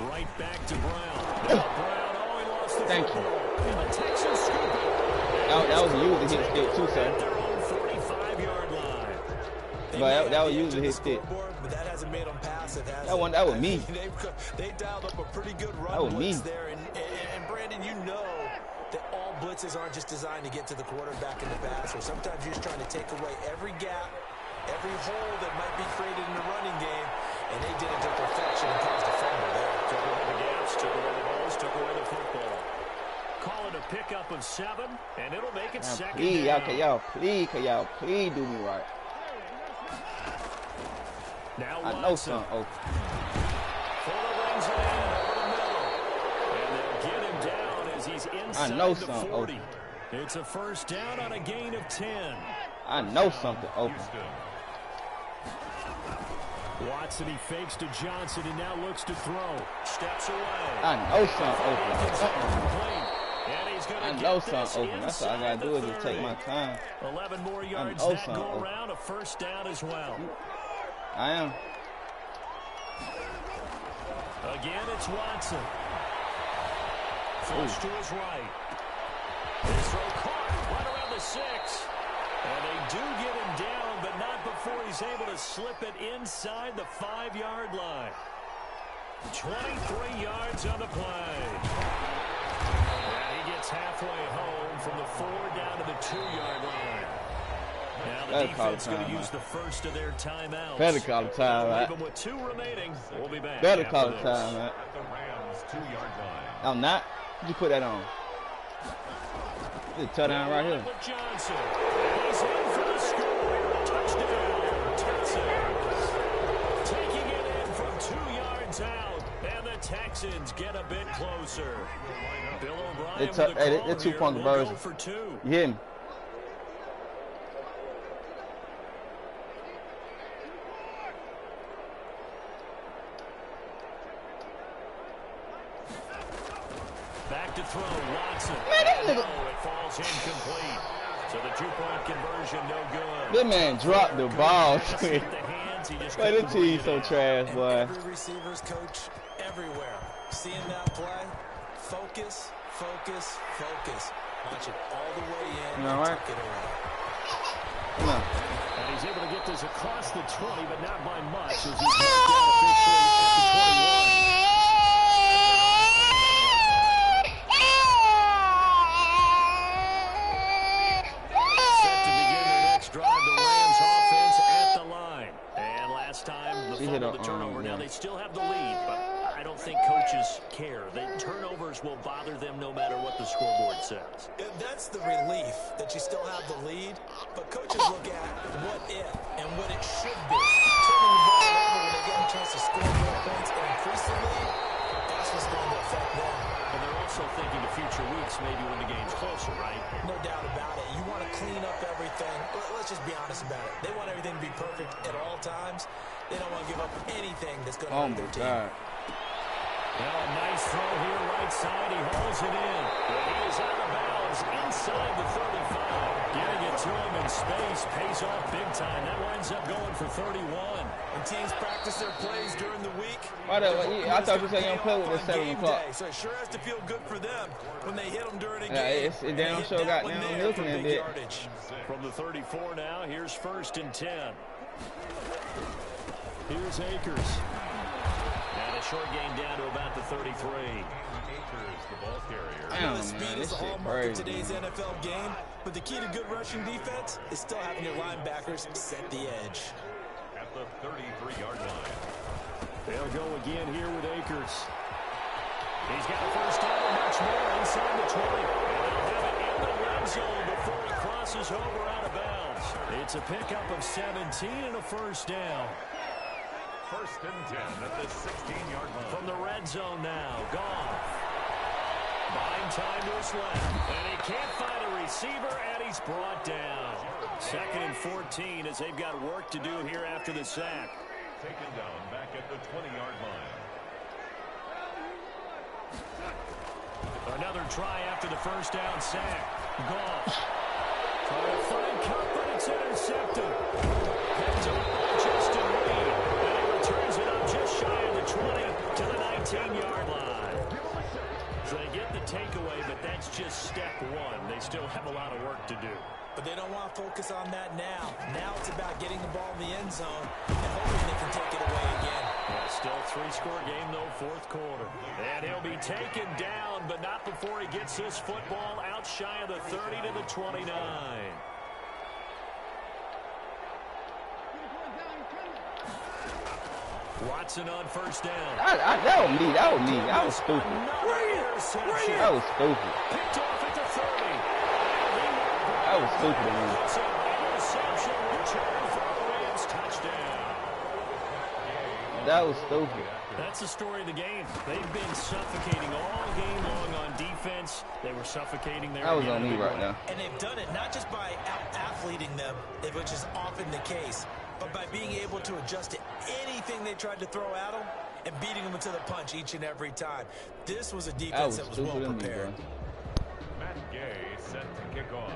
Right back to Brown. Now Brown, he lost the Thank you. A Texas scoop. That was a user hit stick too, sir. At their own 45-yard line. But that was usually his stick. But that hasn't made them passive. That was me. They dialed up a pretty good run That was me. there. And Brandon, you know that all blitzes aren't just designed to get to the quarterback in the pass, or sometimes you're just trying to take away every gap, every hole that might be created in the running game, and they did it to perfection and caused a fumble there. Took away the gaps, took away the balls, took away the football. Call it a pickup of 7, and it'll make it second down. Y'all please do me right. Now I know something open. Fuller brings it in over the middle. And they'll get him down as he's inside I know the something 40. open. It's a first down on a gain of 10. I know something open. Watson, he fakes to Johnson and now looks to throw. Steps away. I know something Complete. open. And he's going to I know something open. That's all I gotta do is just take my time. 11 more yards know that something go open. around, a first down as well. I am. Again, it's Watson. Flush to his right. His throw caught right around the 6. And they do get him down, but not before he's able to slip it inside the 5-yard line. 23 yards on the play. And he gets halfway home from the 4 down to the 2-yard line. Now the defense going to use the first of their timeouts. Better call it time, right? Even with 2 remaining, we'll be back. Better call it time, right? At the Rams' 2-yard line. I'm not. You put that on. This is a touchdown right here. Johnson. He's in for the score. Touchdown, Texans. Taking it in from 2 yards out, and the Texans get a bit closer. Bill O'Brien with the call Hey, here. 2-point We'll conversion. go for 2. You hear me? Back to throw, Watson. No, it falls incomplete. So the 2-point conversion, no good. This man dropped the ball. Hit the hands, he just Boy, couldn't this bring team's it so in. trash, boy. Every receiver's coach everywhere. Seeing that play, focus, focus, focus. Watch it all the way in and right? tuck it away. Come on. And he's able to get this across the 20, but not by much as he's marked down officially at the 21. Set to begin their next drive, the Rams offense at the line. And last time, the fumble, the turnover. Now, they still have the lead, but I don't think coaches care. The turnovers will bother them no matter what the scoreboard says. That's the relief that you still have the lead, but coaches look at what if and what it should be. Turning the ball over when they get a chance to score more points and increase the lead, that's what's going to affect them. And they're also thinking to future weeks, maybe when the game's closer, right? No doubt about it. You want to clean up everything. Let's just be honest about it. They want everything to be perfect at all times. They don't want to give up anything that's going to hurt their team. God. Now a nice throw here, right side. He hauls it in. But he is out of bounds inside the 35. Getting it to him in space pays off big time. That winds up going for 31. When teams practice their plays during the week, I thought you said you don't play with the 7 o'clock. so it sure has to feel good for them when they hit them during a Yeah, game. it damn sure got down milking a bit. From the 34 now, here's 1st and 10. Here's Akers. And a short gain down to about the 33. Akers, the ball carrier. Damn, Speed man, is this the shit hallmark of crazy. today's NFL game, but the key to good rushing defense is still having your linebackers set the edge. At the 33-yard line. They'll go again here with Akers. He's got a first down and much more inside the 20. And they'll have it in the red zone before he crosses over out of bounds. It's a pickup of 17 and a first down. 1st and 10 at the 16-yard line. From the red zone now, Goff. Buying time to his left. And he can't find a receiver, and he's brought down. 2nd and 14 as they've got work to do here after the sack. Taken down back at the 20-yard line. Another try after the first down sack. Goff. Trying to find Cup, but it's intercepted. Picked up by Justin Reed. And he returns it up just shy of the 20 to the 19-yard line. So they get the takeaway, but that's just step one. They still have a lot of work to do. But they don't want to focus on that now. Now it's about getting the ball in the end zone and hoping they can take it away again. Yeah, still a 3-score game, though, fourth quarter. And he'll be taken down, but not before he gets this football out shy of the 30 to the 29. Watson on first down. That was me. That was me. That was stupid. That was stupid. Picked off at the 30. That was stupid of me. It's an interception return for a Rams touchdown. That was stupid. That's the story of the game. They've been suffocating all game long on defense. They were suffocating there. That was on me right now. And they've done it not just by out-athleting them, which is often the case, but by being able to adjust to anything they tried to throw at them and beating them into the punch each and every time. This was a defense that was well prepared. Matt Gay set to kick off.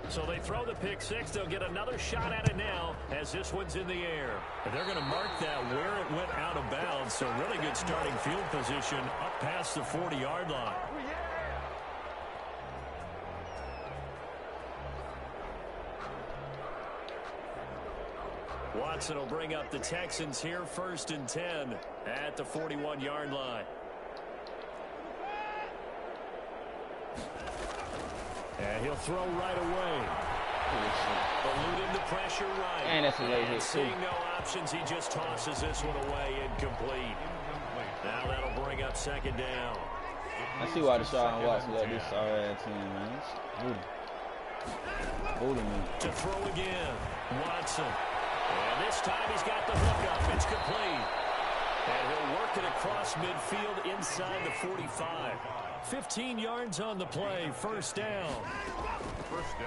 So they throw the pick six. They'll get another shot at it now as this one's in the air. And they're going to mark that where it went out of bounds. So really good starting field position up past the 40-yard line. Watson will bring up the Texans here 1st and 10 at the 41-yard line. And he'll throw right away. Eluding the pressure right. And that's a late hit, too. Seeing no options, he just tosses this one away, incomplete. Now that'll bring up 2nd down. I see why Deshaun Watson let this sorry-ass team, man. Hold him in. To throw again. Watson. And this time he's got the hook up. It's complete. And he'll work it across midfield inside the 45. 15 yards on the play. First down.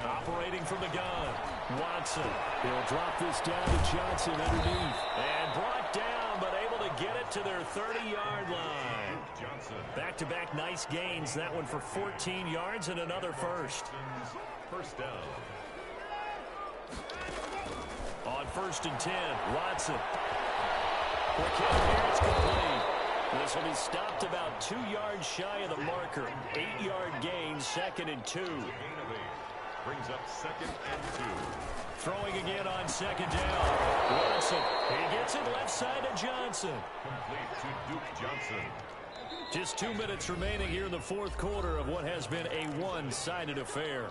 Operating from the gun. Watson. He'll drop this down to Johnson underneath. And brought down, but able to get it to their 30-yard line. Back-to-back nice gains. That one for 14 yards and another first. First down. On 1st and 10, Watson. It's complete. This will be stopped about 2 yards shy of the marker. 8-yard gain, 2nd and 2. Brings up 2nd and 2. Throwing again on 2nd down. Watson. He gets it left side to Johnson. Complete to Duke Johnson. Just 2 minutes remaining here in the fourth quarter of what has been a one-sided affair.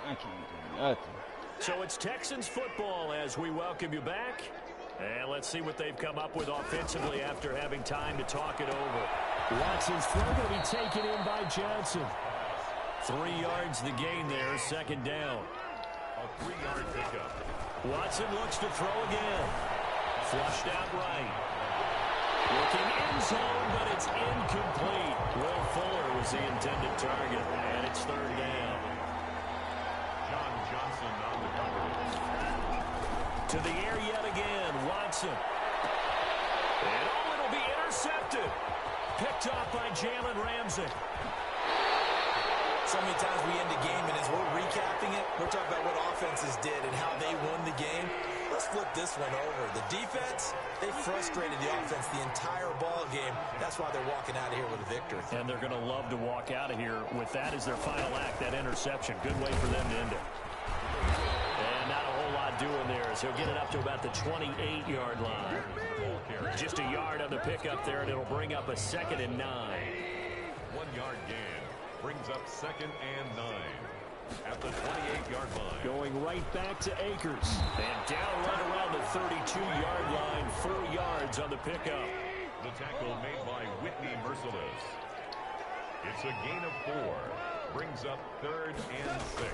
I can't do nothing. So it's Texans football as we welcome you back. And let's see what they've come up with offensively after having time to talk it over. Watson's throw going to be taken in by Johnson. 3 yards the gain there, 2nd down. A 3-yard pickup. Watson looks to throw again. Flushed out right. Looking end zone, but it's incomplete. Will Fuller was the intended target, and it's 3rd down. John Johnson on the cover. To the air yet again, Watson. And it'll be intercepted. Picked off by Jalen Ramsey. So many times we end the game, and as we're recapping it, we're talking about what offenses did and how they won the game. Let's flip this one over. The defense, they frustrated the offense the entire ball game. That's why they're walking out of here with a victory. And they're going to love to walk out of here with that as their final act, that interception. Good way for them to end it. And not a whole lot doing there as he'll get it up to about the 28-yard line. Just a yard on the pickup there, and it'll bring up a 2nd and 9. 1-yard gain brings up 2nd and 9 at the 28-yard line. Going right back to Akers. And down right around the 32-yard line, 4 yards on the pickup. The tackle made by Whitney Merciless. It's a gain of 4. Brings up 3rd and 6.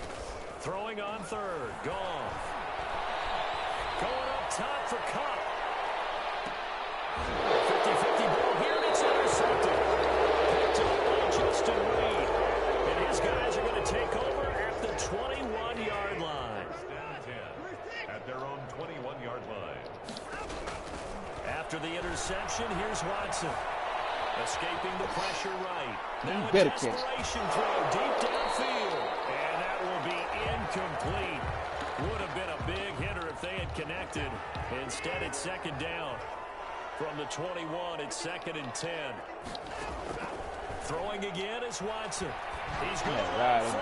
Throwing on 3rd. Goff. Going up top for Cup. 50-50 ball here, and it's intercepted. Picked up by Justin Reed. And his guys are going to take over at the 21-yard line. 10 at their own 21-yard line. After the interception, here's Watson. Escaping the pressure right. Now a better desperation throw deep downfield. And that will be incomplete. Would have been a big hitter if they had connected. Instead, it's 2nd down. From the 21, it's 2nd and 10. Throwing again is Watson. He's going to ride it.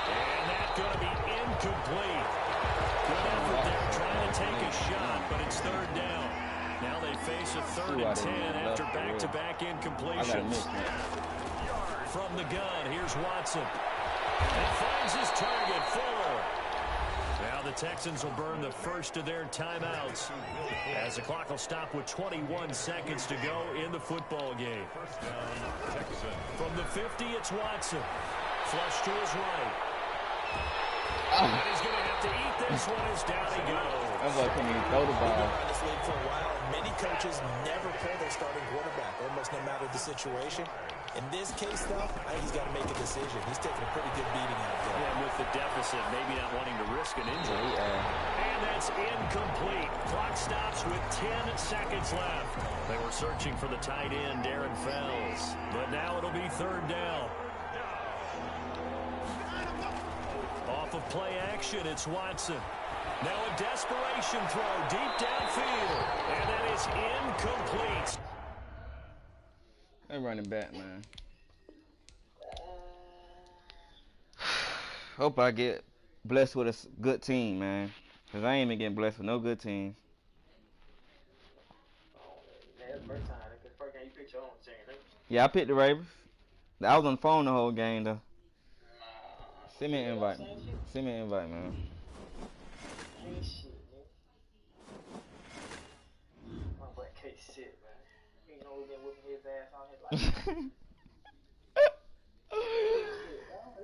And that's going to be incomplete. Good effort there trying to take a shot, but it's 3rd down. Now they face a 3rd and 10 after back-to-back incompletions. From the gun, here's Watson. And finds his target, Fuller. Now the Texans will burn the first of their timeouts as the clock will stop with 21 seconds to go in the football game. From the 50, it's Watson. Flush to his right. And he's going to have to eat this one as down he goes. That's why I couldn't even throw the ball. We've been around this league for a while, and many coaches never pull their starting quarterback, almost no matter the situation. In this case, though, I think he's got to make a decision. He's taking a pretty good beating out there. Yeah, with the deficit, maybe not wanting to risk an injury. And that's incomplete. Clock stops with 10 seconds left. They were searching for the tight end, Darren Fells. But now it'll be 3rd down. Off of play action, it's Watson. Now a desperation throw deep downfield. And that is incomplete. They're running back, man. Hope I get blessed with a good team, man. Because I ain't been getting blessed with no good teams. That's the first time. That's the first game you picked your own team, right? Yeah, I picked the Ravens. I was on the phone the whole game, though. Send me an invite. Send me an invite, man. Ain't shit, man. My boy K6, man. You know we been whipping his ass on his life.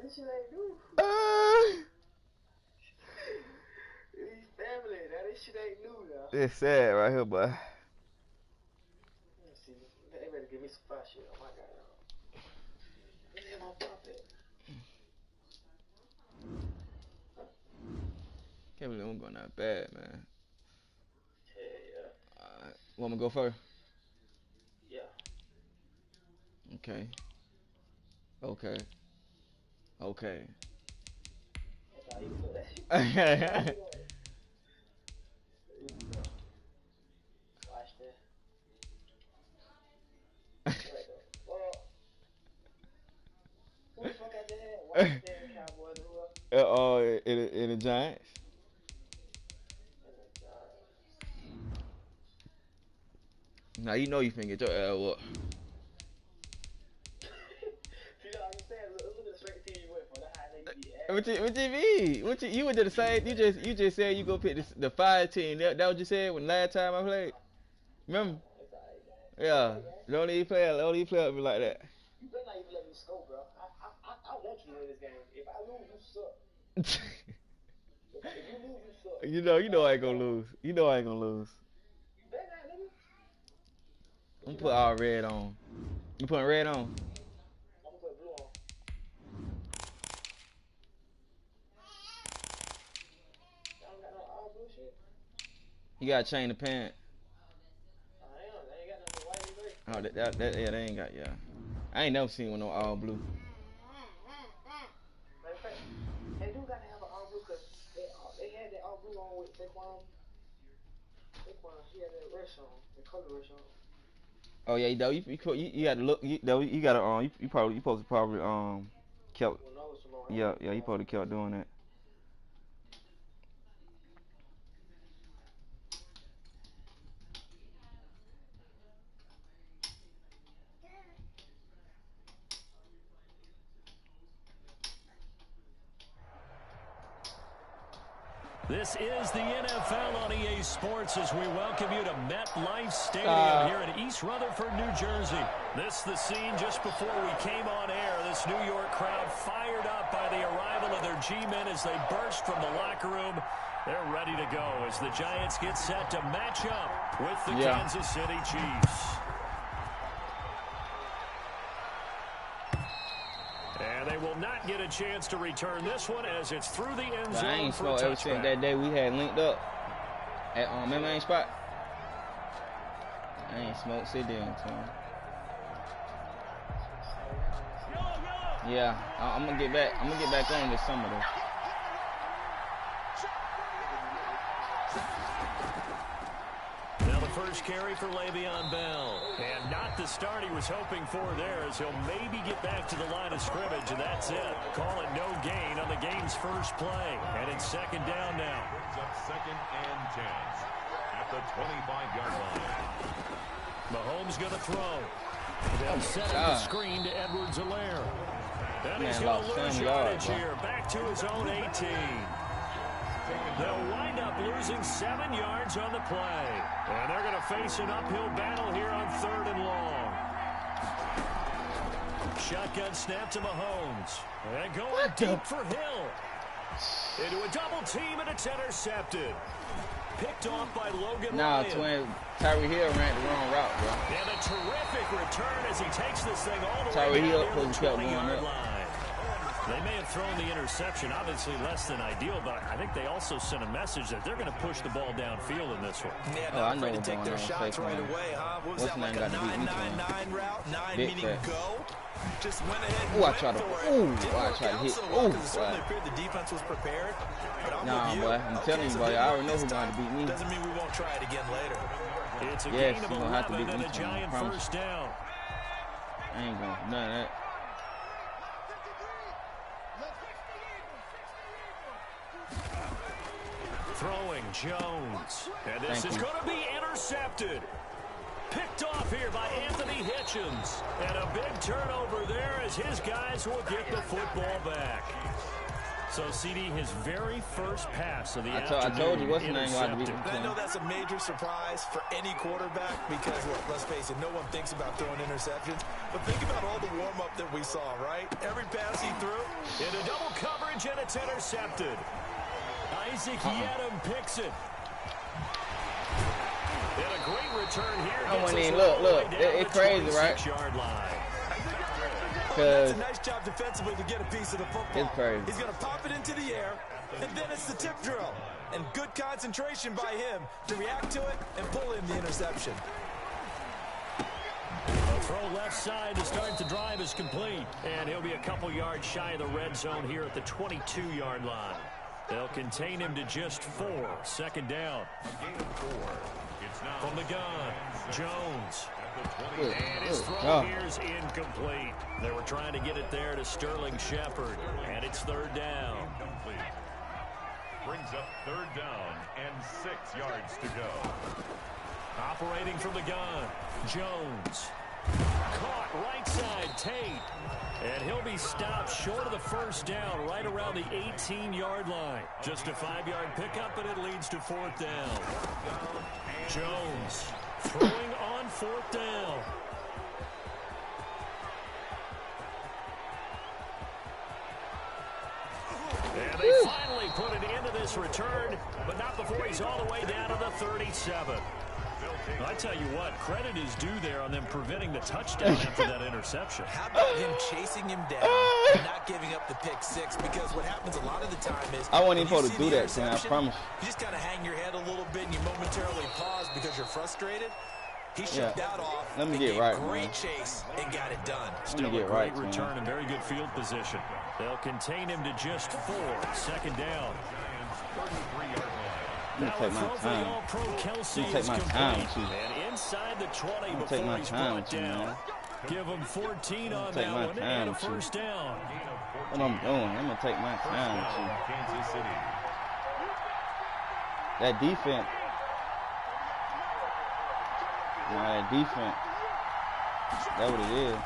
This shit ain't new. He's family. Now this shit ain't new, though. It's sad right here, boy. Let me see. They better give me some fire shit on my guy. Where's my pop at? Can't believe I'm going that bad, man. Yeah. Alright. Want me to go first? Yeah. Okay. Okay. Okay. That's how you feel that shit. Watch that. Well, who the fuck I just had? Washington, Cowboys, who else? In the Giants. Now you know you finna get your ass up. You know what I'm saying? Look at the straight team you went for. That's how they be at. What you mean? You went to the same? You just said you go pick the 5 team. That what you said when last time I played. Remember? Yeah. Don't even play with me like that. You better not even let me score, bro. I want you to win this game. If I lose, you suck. If you lose, you suck. You know I ain't gonna lose. You know I ain't gonna lose. You better not, nigga. I'm gonna put all red on. You putting red on? I'm gonna put blue on. I don't got no all blue shit. You gotta change the pant. I am. They ain't got nothing white and gray. Oh, yeah, they ain't got, yeah. I ain't never seen one no all blue. Matter of fact, they do gotta have an all blue because they had that all blue on with Saquon. He had that rush on, the color rush on. Oh yeah, you gotta look. You gotta you supposed to probably kept. Yeah, you probably kept doing that. This is the NFL on EA Sports as we welcome you to MetLife Stadium here in East Rutherford, New Jersey. This is the scene just before we came on air. This New York crowd fired up by the arrival of their G-men as they burst from the locker room. They're ready to go as the Giants get set to match up with the Kansas City Chiefs. And they will not get a chance to return this one as it's through the end zone. I ain't for a smoked everything touchback. that day we had linked up at main spot. I ain't smoked sit there until. Yeah, I'm gonna get back. I'm gonna get back on this summer though. Now the first first carry for Le'Veon Bell. And not the start he was hoping for there, as he'll maybe get back to the line of scrimmage, and that's it. Call it no gain on the game's first play. And it's second down now. Brings up 2nd and 10 at the 25-yard line. Mahomes going to throw. They'll set up the screen to Edwards-Helaire. And he's going to lose yardage here. Back to his own 18. They'll wind up losing 7 yards on the play. And they're going to face an uphill battle here on 3rd and long. Shotgun snap to Mahomes. And going deep for Hill. Into a double team, and it's intercepted. Picked off by Logan Ryan. Twin Tyreek Hill ran the wrong route, bro. And a terrific return as he takes this thing all the Tyreek way Hill down near the kept going 20-yard up. line. They may have thrown the interception, obviously less than ideal, but I think they also sent a message that they're going to push the ball downfield in this one. Yeah, I know to what's take going their on. shots right away, huh? What was that, like a 9-9-9 route? 9 Big meaning fat. go? Just went ahead and Ooh, I went tried to- for it. ooh, Didn't I work tried to out hit. so well, Ooh, 'cause it certainly wow. appeared the defense was prepared. But I'm Nah, with you. boy, I'm telling you, so boy, they I already won know this who's going to time. beat me. Doesn't mean we won't try it again later. It's a Yes, gain of you're gonna have to 11 beat and me a tonight, I giant promise. first down. I ain't going to none of that. Throwing Jones. And this Thank is you. going to be intercepted. Picked off here by Anthony Hitchens. And a big turnover there as his guys will get the football back. So, CD, his very first pass of the afternoon. I told you what's the name going to be. intercepted. I know that's a major surprise for any quarterback because, look, let's face it, no one thinks about throwing interceptions. But think about all the warm-up that we saw, right? Every pass he threw. Into double coverage, and it's intercepted. Isaac Yedem picks it. And a great return here. I Gets wouldn't us even all the way look. down It's the crazy, right? 26-yard line. That's a nice job defensively to get a piece of the football. It's crazy. He's going to pop it into the air, and then it's the tip drill. And good concentration by him to react to it and pull in the interception. A throw left side to start the drive is complete. And he'll be a couple yards shy of the red zone here at the 22-yard line. They'll contain him to just 4. Second down. Gain of 4. It's now From the gun, Jones. at the 20. And his throw here's incomplete. They were trying to get it there to Sterling Shepard. And it's 3rd down. Complete. Brings up 3rd down and 6 yards to go. Operating from the gun, Jones. Caught right side, Tate. And he'll be stopped short of the first down right around the 18-yard line. Just a 5-yard pickup, and it leads to 4th down. Jones throwing on 4th down. And they finally put it into this return, but not before he's all the way down to the 37. I tell you what, credit is due there on them preventing the touchdown after that interception. How about him chasing him down and not giving up the pick 6? Because what happens a lot of the time is I wasn't even when you supposed to see do the that, Sam, I interception, promise. You just kind of hang your head a little bit and you momentarily pause because you're frustrated. He shut that off. Let me and get gave right, great man. chase and got it done. Still a get great right, man. return and very good field position. They'll contain him to just 4. Second down. I'm Now gonna a take throw my for the time. All-Pro Kelsey I'm gonna take is my complete. time, too. And inside the 20 I'm gonna before take my he's time, brought too, down. man. Give him 14 on take that my one time, and a too. first down. What I'm doing, I'm gonna take my time. Down, Kansas City. That defense. That defense. That's what it is.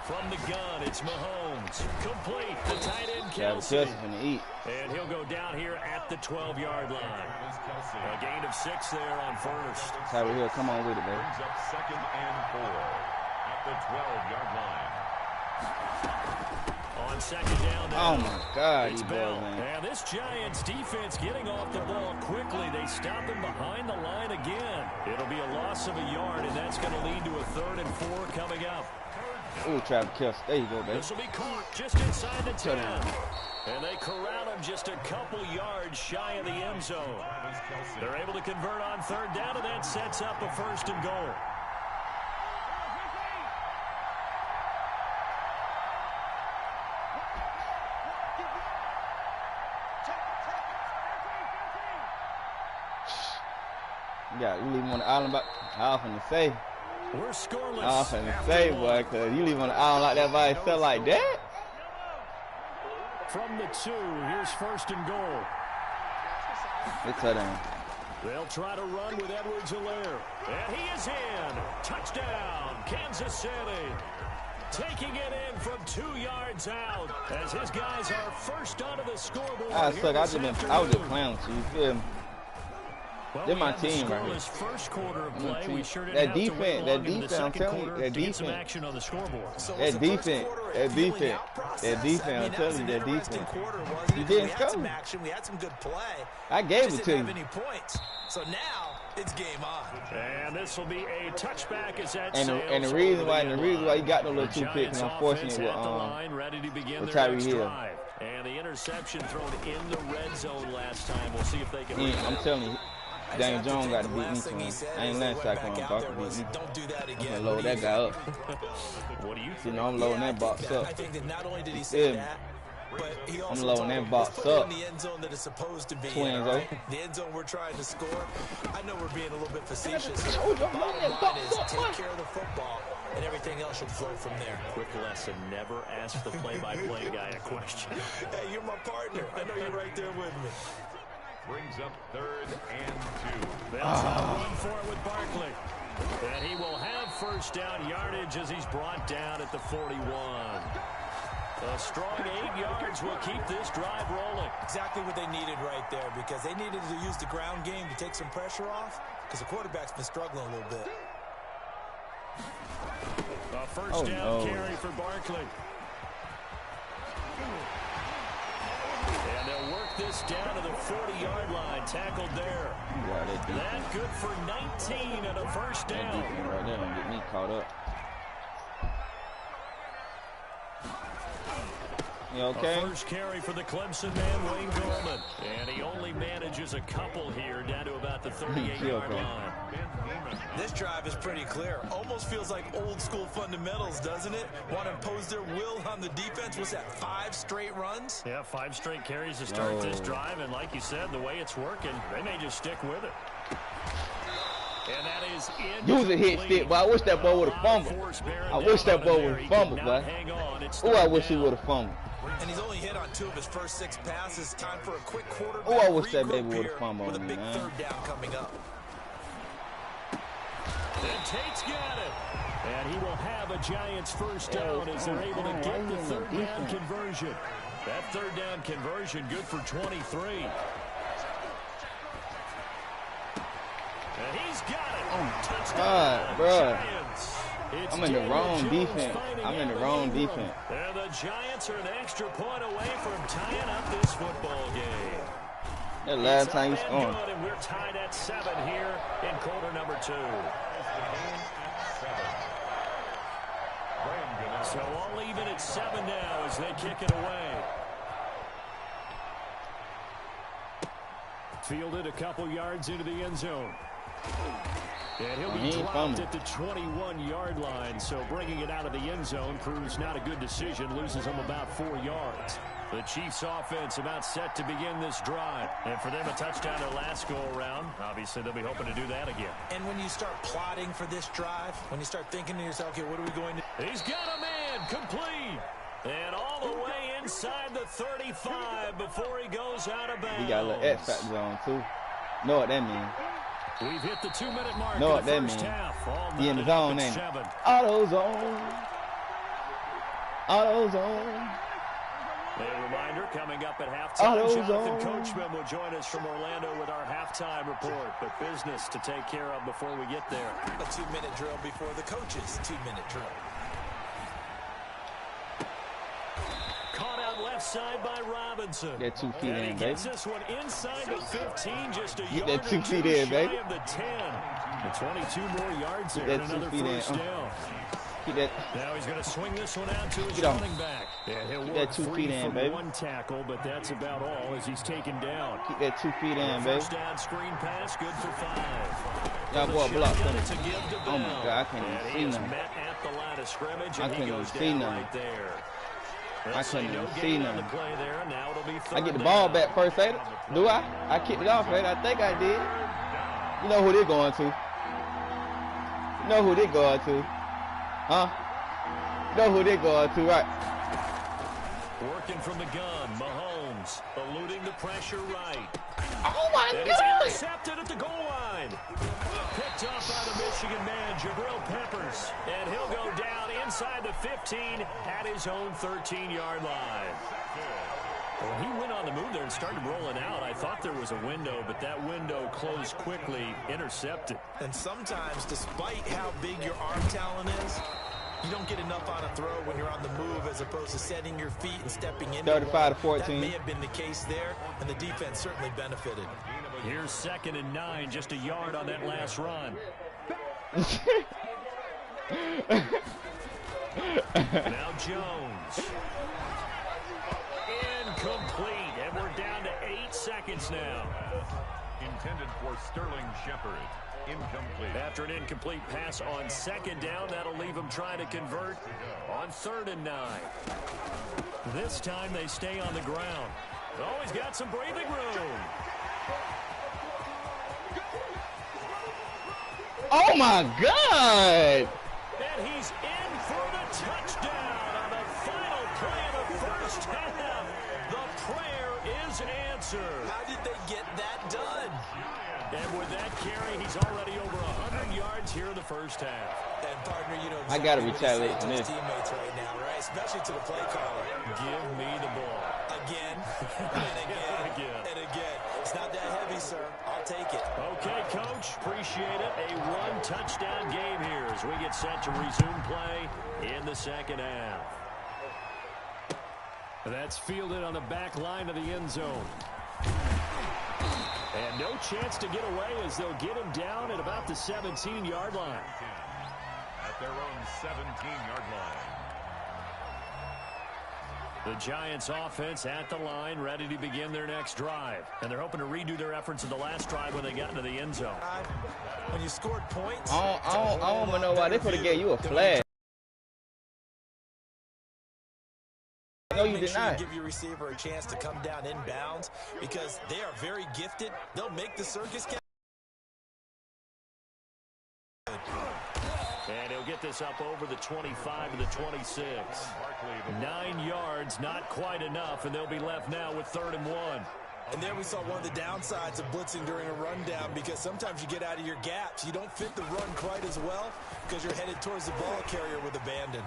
From the gun, it's Mahomes. Complete. The tight end, Travis Kelsey. Kelce finna eat. And he'll go down here at the 12-yard line. Kelsey A gain of 6 there on first. Tyreek Hill, come on with it, baby. brings up 2nd and 4 at the 12-yard line. On second down now. Oh my God, It's he Bell. balls, man. And this Giants defense getting off the ball quickly. They stop him behind the line again. It'll be a loss of a yard, and that's going to lead to a 3rd and 4 coming up. Ooh, Travis Kelce. There you go, baby. This will be caught just inside the 10. Touchdown. And they corral him just a couple yards shy of the end zone. They're able to convert on 3rd down, and that sets up a 1st and goal. Yeah, you leave him on the island, but I was finna say. We're scoreless. I was finna say, boy, because you leave on the island like that by yourself like that. From the 2, here's 1st and goal. It's her down. They'll try to run with Edwards-Helaire. And he is in. Touchdown, Kansas City. Taking it in from 2 yards out as his guys are first onto the scoreboard. I suck. I was just playing with you. You feel me? Well, They're my team right here. First quarter of play. We sure that defense, I'm telling you, that defense. Some action on the scoreboard. So that defense, I'm telling you, that defense. You didn't score. We had some good play. I gave it to you. Any points. So now it's game on. And this will be a touchback as that and the reason why you got the little 2 picks, unfortunately, with Tyree Hill. And the interception thrown in the red zone last time. We'll see if they can. I'm telling you. Daniel Jones got to beat me for him. I ain't letting Saquon Barkley beat me. Don't do that again. I'm going to load that guy up. What do you think? You know, I'm loading that box up. I think that not only did he say that, but he also I'm loading that box up. in the end zone that is supposed to be Twins, in, right? The end zone we're trying to score. I know we're being a little bit facetious. The bottom line is take care of the football, and everything else should flow from there. Quick lesson, never ask the play-by-play guy a question. Hey, you're my partner. I know you're right there with me. Brings up 3rd and 2. They'll run for it with Barkley. And he will have first down yardage as he's brought down at the 41. A strong 8 yards will keep this drive rolling. Exactly what they needed right there, because they needed to use the ground game to take some pressure off, because the quarterback's been struggling a little bit. A first down carry for Barkley. And they'll work this down to the 40-yard line. Tackled there. That good for 19 and a first down. That defense right there don't get me caught up. You okay? A first carry for the Clemson man, Wayne Gallman. And he only manages a couple here down to about the 38-yard line. This drive is pretty clear. Almost feels like old school fundamentals, doesn't it? Want to impose their will on the defense. What's that, 5 straight runs? Yeah, 5 straight carries to start this drive. And like you said, the way it's working, they may just stick with it. And that is use a hit stick, but I wish that ball would have fumbled. I wish that ball would have fumbled, boy. Oh, I wish he would have fumbled. And he's only hit on 2 of his first 6 passes. Time for a quick quarterback. Oh, I wish that baby would have fumbled with a me, big man. 3rd down coming up. And Tate's got it. And he will have a Giants first down as they're able to get the 3rd down conversion. That 3rd down conversion good for 23. And he's got it. God, bro. I'm in the wrong defense. I'm in the wrong defense. And the Giants are an extra point away from tying up this football game. That last time you scored. And we're tied at 7 here in quarter number 2. So all even at 7 now as they kick it away. Fielded a couple yards into the end zone. And he'll be dropped at the 21-yard line, so bringing it out of the end zone proves not a good decision, loses him about 4 yards. The Chiefs offense about set to begin this drive. And for them, a touchdown their last go-around. Obviously, they'll be hoping to do that again. And when you start plotting for this drive, when you start thinking to yourself, okay, what are we going to... He's got a man, complete. And all the way inside the 35 before he goes out of bounds. He got a little X factor on, too. Know what that means. We've hit the 2-minute mark. Know what that means. He in the zone, ain't it? Auto zone. Auto zone. A reminder coming up at halftime. Jonathan Coachman will join us from Orlando with our halftime report. But business to take care of before we get there. A 2-minute drill before the coach's 2-minute drill. Caught out left side by Robinson. Get 2 feet in, baby. Gets this one inside the 15, just a Get yard that 2 feet in, baby. of the 10. The 22 more yards there. Get that 2 feet in. Now he's going to swing this one out to his running back. And he'll work 2 free feet in, from baby. 1 tackle, but that's about all as he's taken down. Keep that 2 feet in, baby. First down screen pass, good for 5. Y'all boy block for me. Oh my God, I can't even see nothing. Met at the line of scrimmage, I and couldn't he goes even see down nothing. right there. I couldn't even see nothing. There, now it'll be I get the ball back first, ain't it? Do I? I kicked it off, right? I think I did. You know who they're going to. Know who they going to? Huh? Know who they going to, right? Working from the gun, Mahomes eluding the pressure right. Oh my and God! He's intercepted at the goal line. Picked up by the Michigan man, Jabril Peppers, and he'll go down inside the 15 at his own 13-yard line. Well, he went on the move there and started rolling out. I thought there was a window, but that window closed quickly, intercepted. And sometimes, despite how big your arm talent is, you don't get enough on a throw when you're on the move as opposed to setting your feet and stepping into 35-14. That may have been the case there, and the defense certainly benefited. Here's 2nd and 9, just a yard on that last run. Now Jones. Incomplete, and we're down to 8 seconds now. Intended for Sterling Shepard. Incomplete. After an incomplete pass on 2nd down, that'll leave him trying to convert on 3rd and 9. This time they stay on the ground. Oh, he's got some breathing room. Oh my God! And he's in for the touchdown on the final play of the first half. The prayer is answered. How did they get that done? And with that carry, he's already over 100 yards here in the first half. And partner, you know, I gotta retaliate to from his this. teammates right now, right? Especially to the play caller. Give me the ball. Again, and again, and again. It's not that heavy, sir. I'll take it. Okay, Coach. Appreciate it. A one-touchdown game here as we get set to resume play in the second half. That's fielded on the back line of the end zone. And no chance to get away as they'll get him down at about the 17-yard line. At their own 17-yard line. The Giants offense at the line, ready to begin their next drive. And they're hoping to redo their efforts in the last drive when they got into the end zone. When you scored points, I don't know why they could have gave you a flag. No, you did not. Give your receiver a chance to come down inbounds because they are very gifted. They'll make the circus count. And he'll get this up over the 25 to the 26. 9 yards, not quite enough, and they'll be left now with 3rd and 1. And there we saw one of the downsides of blitzing during a rundown because sometimes you get out of your gaps. You don't fit the run quite as well because you're headed towards the ball carrier with abandon.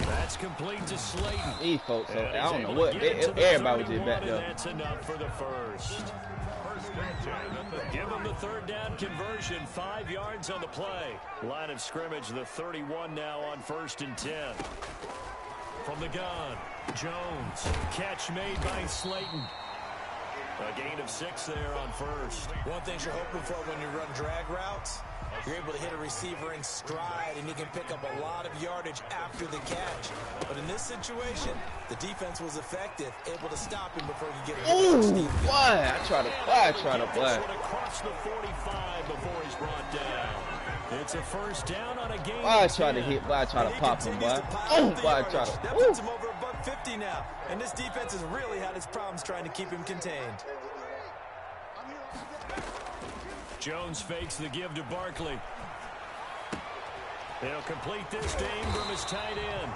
That's complete to Slayton. These folks, I don't know what. Everybody was just back there. That's enough for the first. Give them the 3rd down conversion. 5 yards on the play. Line of scrimmage, the 31 now on 1st and 10. From the gun, Jones. Catch made by Slayton. A gain of 6 there on 1st. One thing you're hoping for when you run drag routes, you're able to hit a receiver in stride, and you can pick up a lot of yardage after the catch. But in this situation, the defense was effective, able to stop him before you get a Ooh, why? I try to play. Across the 45 before he's brought down. It's a first down on a game. I try to hit, boy. I try to pop him, boy. Oh, boy, I try to. That puts him over $150 now. And this defense has really had its problems trying to keep him contained. Jones fakes the give to Barkley. He'll complete this to Ingram as tight end.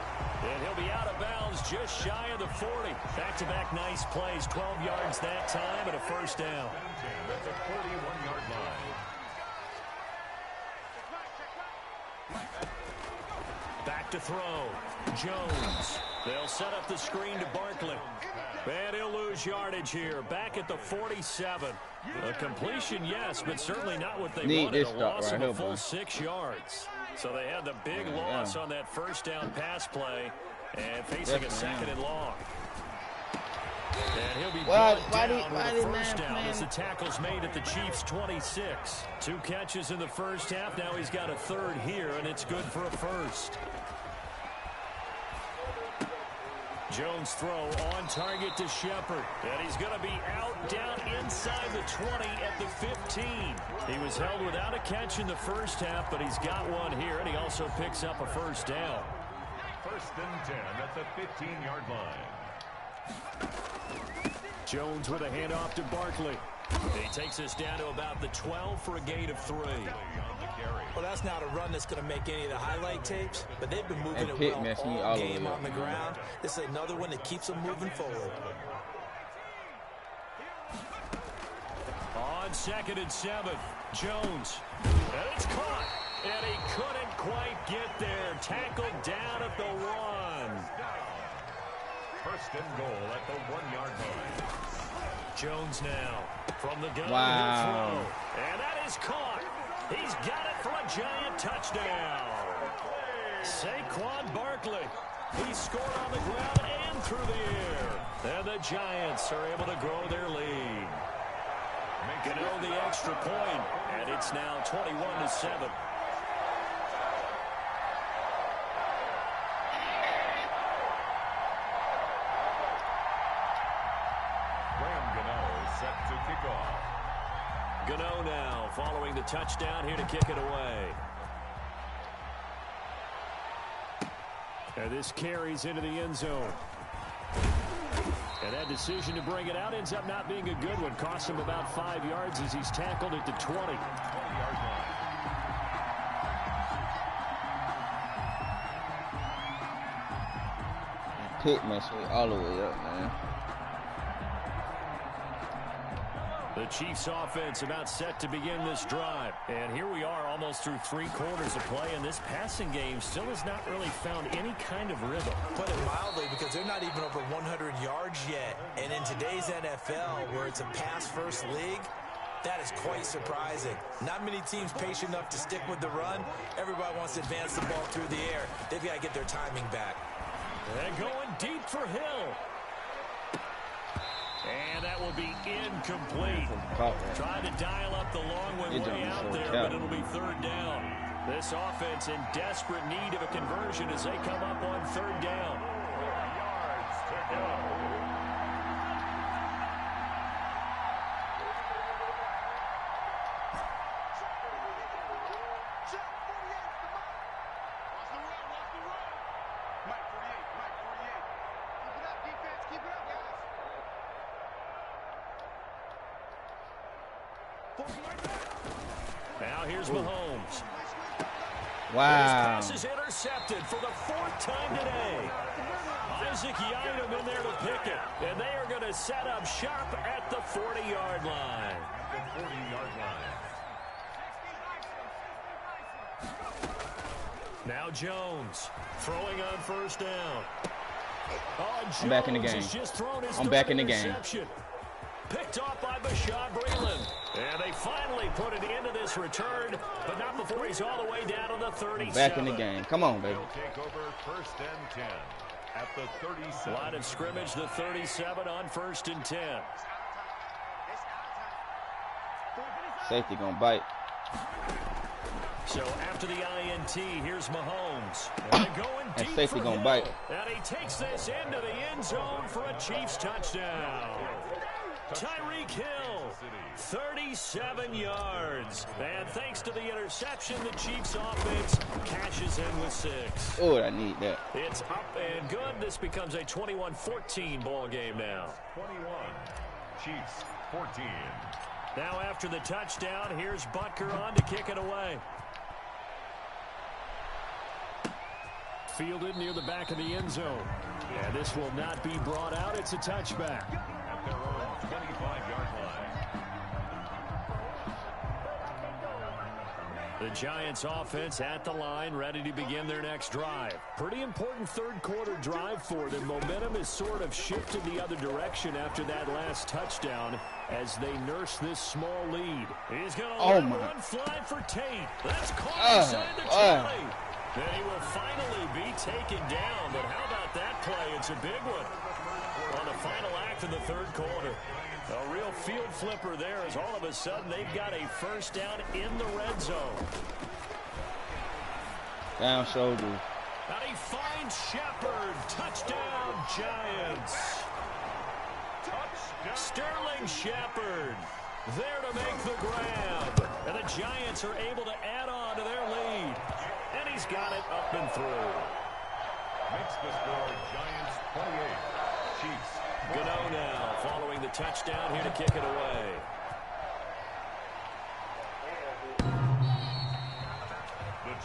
And he'll be out of bounds just shy of the 40. Back-to-back nice plays. 12 yards that time and a first down. That's a 41-yard line. Back to throw. Jones. They'll set up the screen to Barkley. And he'll lose yardage here. Back at the 47. A completion, yes, but certainly not what they wanted. A loss of a full 6 yards. So they had the big loss on that first down pass play and facing a 2nd and long. And he'll be brought down with a first down as the tackle's made at the Chiefs' 26. 2 catches in the first half. Now he's got a 3rd here, and it's good for a first. Jones throw on target to Shepard. And he's going to be out down inside the 20 at the 15. He was held without a catch in the first half, but he's got one here, and he also picks up a first down. 1st and 10 at the 15-yard line. Jones with a handoff to Barkley. He takes us down to about the 12 for a gain of 3. Well, that's not a run that's going to make any of the highlight tapes, but they've been moving it well all game on the ground. This is another one that keeps them moving forward. On 2nd and 7, Jones. And it's caught. And he couldn't quite get there. Tackled down at the 1. First and goal at the 1-yard line. Jones now from the gun. Wow. And that is caught. He's got it for a giant touchdown. Saquon Barkley. He scored on the ground and through the air. And the Giants are able to grow their lead. Gano the extra point, and it's now 21-7. Set to kick off. Gano now following the touchdown here to kick it away. And this carries into the end zone. And that decision to bring it out ends up not being a good one. Costs him about 5 yards as he's tackled at the 20. 20-yard line. Pick messed me all the way up, man. The Chiefs offense about set to begin this drive. And here we are almost through 3 quarters of play, and this passing game still has not really found any kind of rhythm. Put it mildly, because they're not even over 100 yards yet. And in today's NFL, where it's a pass-first league, that is quite surprising. Not many teams patient enough to stick with the run. Everybody wants to advance the ball through the air. They've got to get their timing back. And going deep for Hill. And that will be incomplete. Trying to dial up the long one way out there, but it'll be 3rd down. This offense in desperate need of a conversion as they come up on 3rd down. 4 yards to go. Now here's Mahomes. Wow. His pass is intercepted for the 4th time today. Isaac Yiadom in there to pick it. And they are going to set up shop at the 40-yard line. At the 40-yard line. Now Jones throwing on 1st down. I'm back in the game. I'm back in the game. Picked off by Bashaud Breeland. And they finally put it into this return, but not before he's all the way down to the 37. Back in the game. Come on, baby. He'll take over 1st and 10 at the 37. Line of scrimmage, the 37 on 1st and 10. Safety gonna bite. So after the INT, here's Mahomes. And going deep and safety for gonna Hill. bite. And he takes this into the end zone for a Chiefs touchdown. Tyreek Hill, 37 yards. And thanks to the interception, the Chiefs offense cashes in with 6. Oh, I need that. It's up and good. This becomes a 21-14 ball game now. 21, Chiefs 14. Now after the touchdown, here's Butker on to kick it away. Fielded near the back of the end zone. And this will not be brought out. It's a touchback. At their own 25-yard line. The Giants offense at the line, ready to begin their next drive. Pretty important 3rd quarter drive for them. Momentum has sort of shifted the other direction after that last touchdown as they nurse this small lead. He's going to run fly for Tate. That's caught inside the 20. Then he will finally be taken down. But how about that play? It's a big one on the final act of the 3rd quarter. A real field flipper there as all of a sudden they've got a 1st down in the red zone. Down shoulder. And he finds Shepard. Touchdown, Giants. Touchdown. Sterling Shepard there to make the grab. And the Giants are able to add on to their lead. And he's got it up and through. Makes the score Giants 28. Chiefs. Gano now following the touchdown here to kick it away.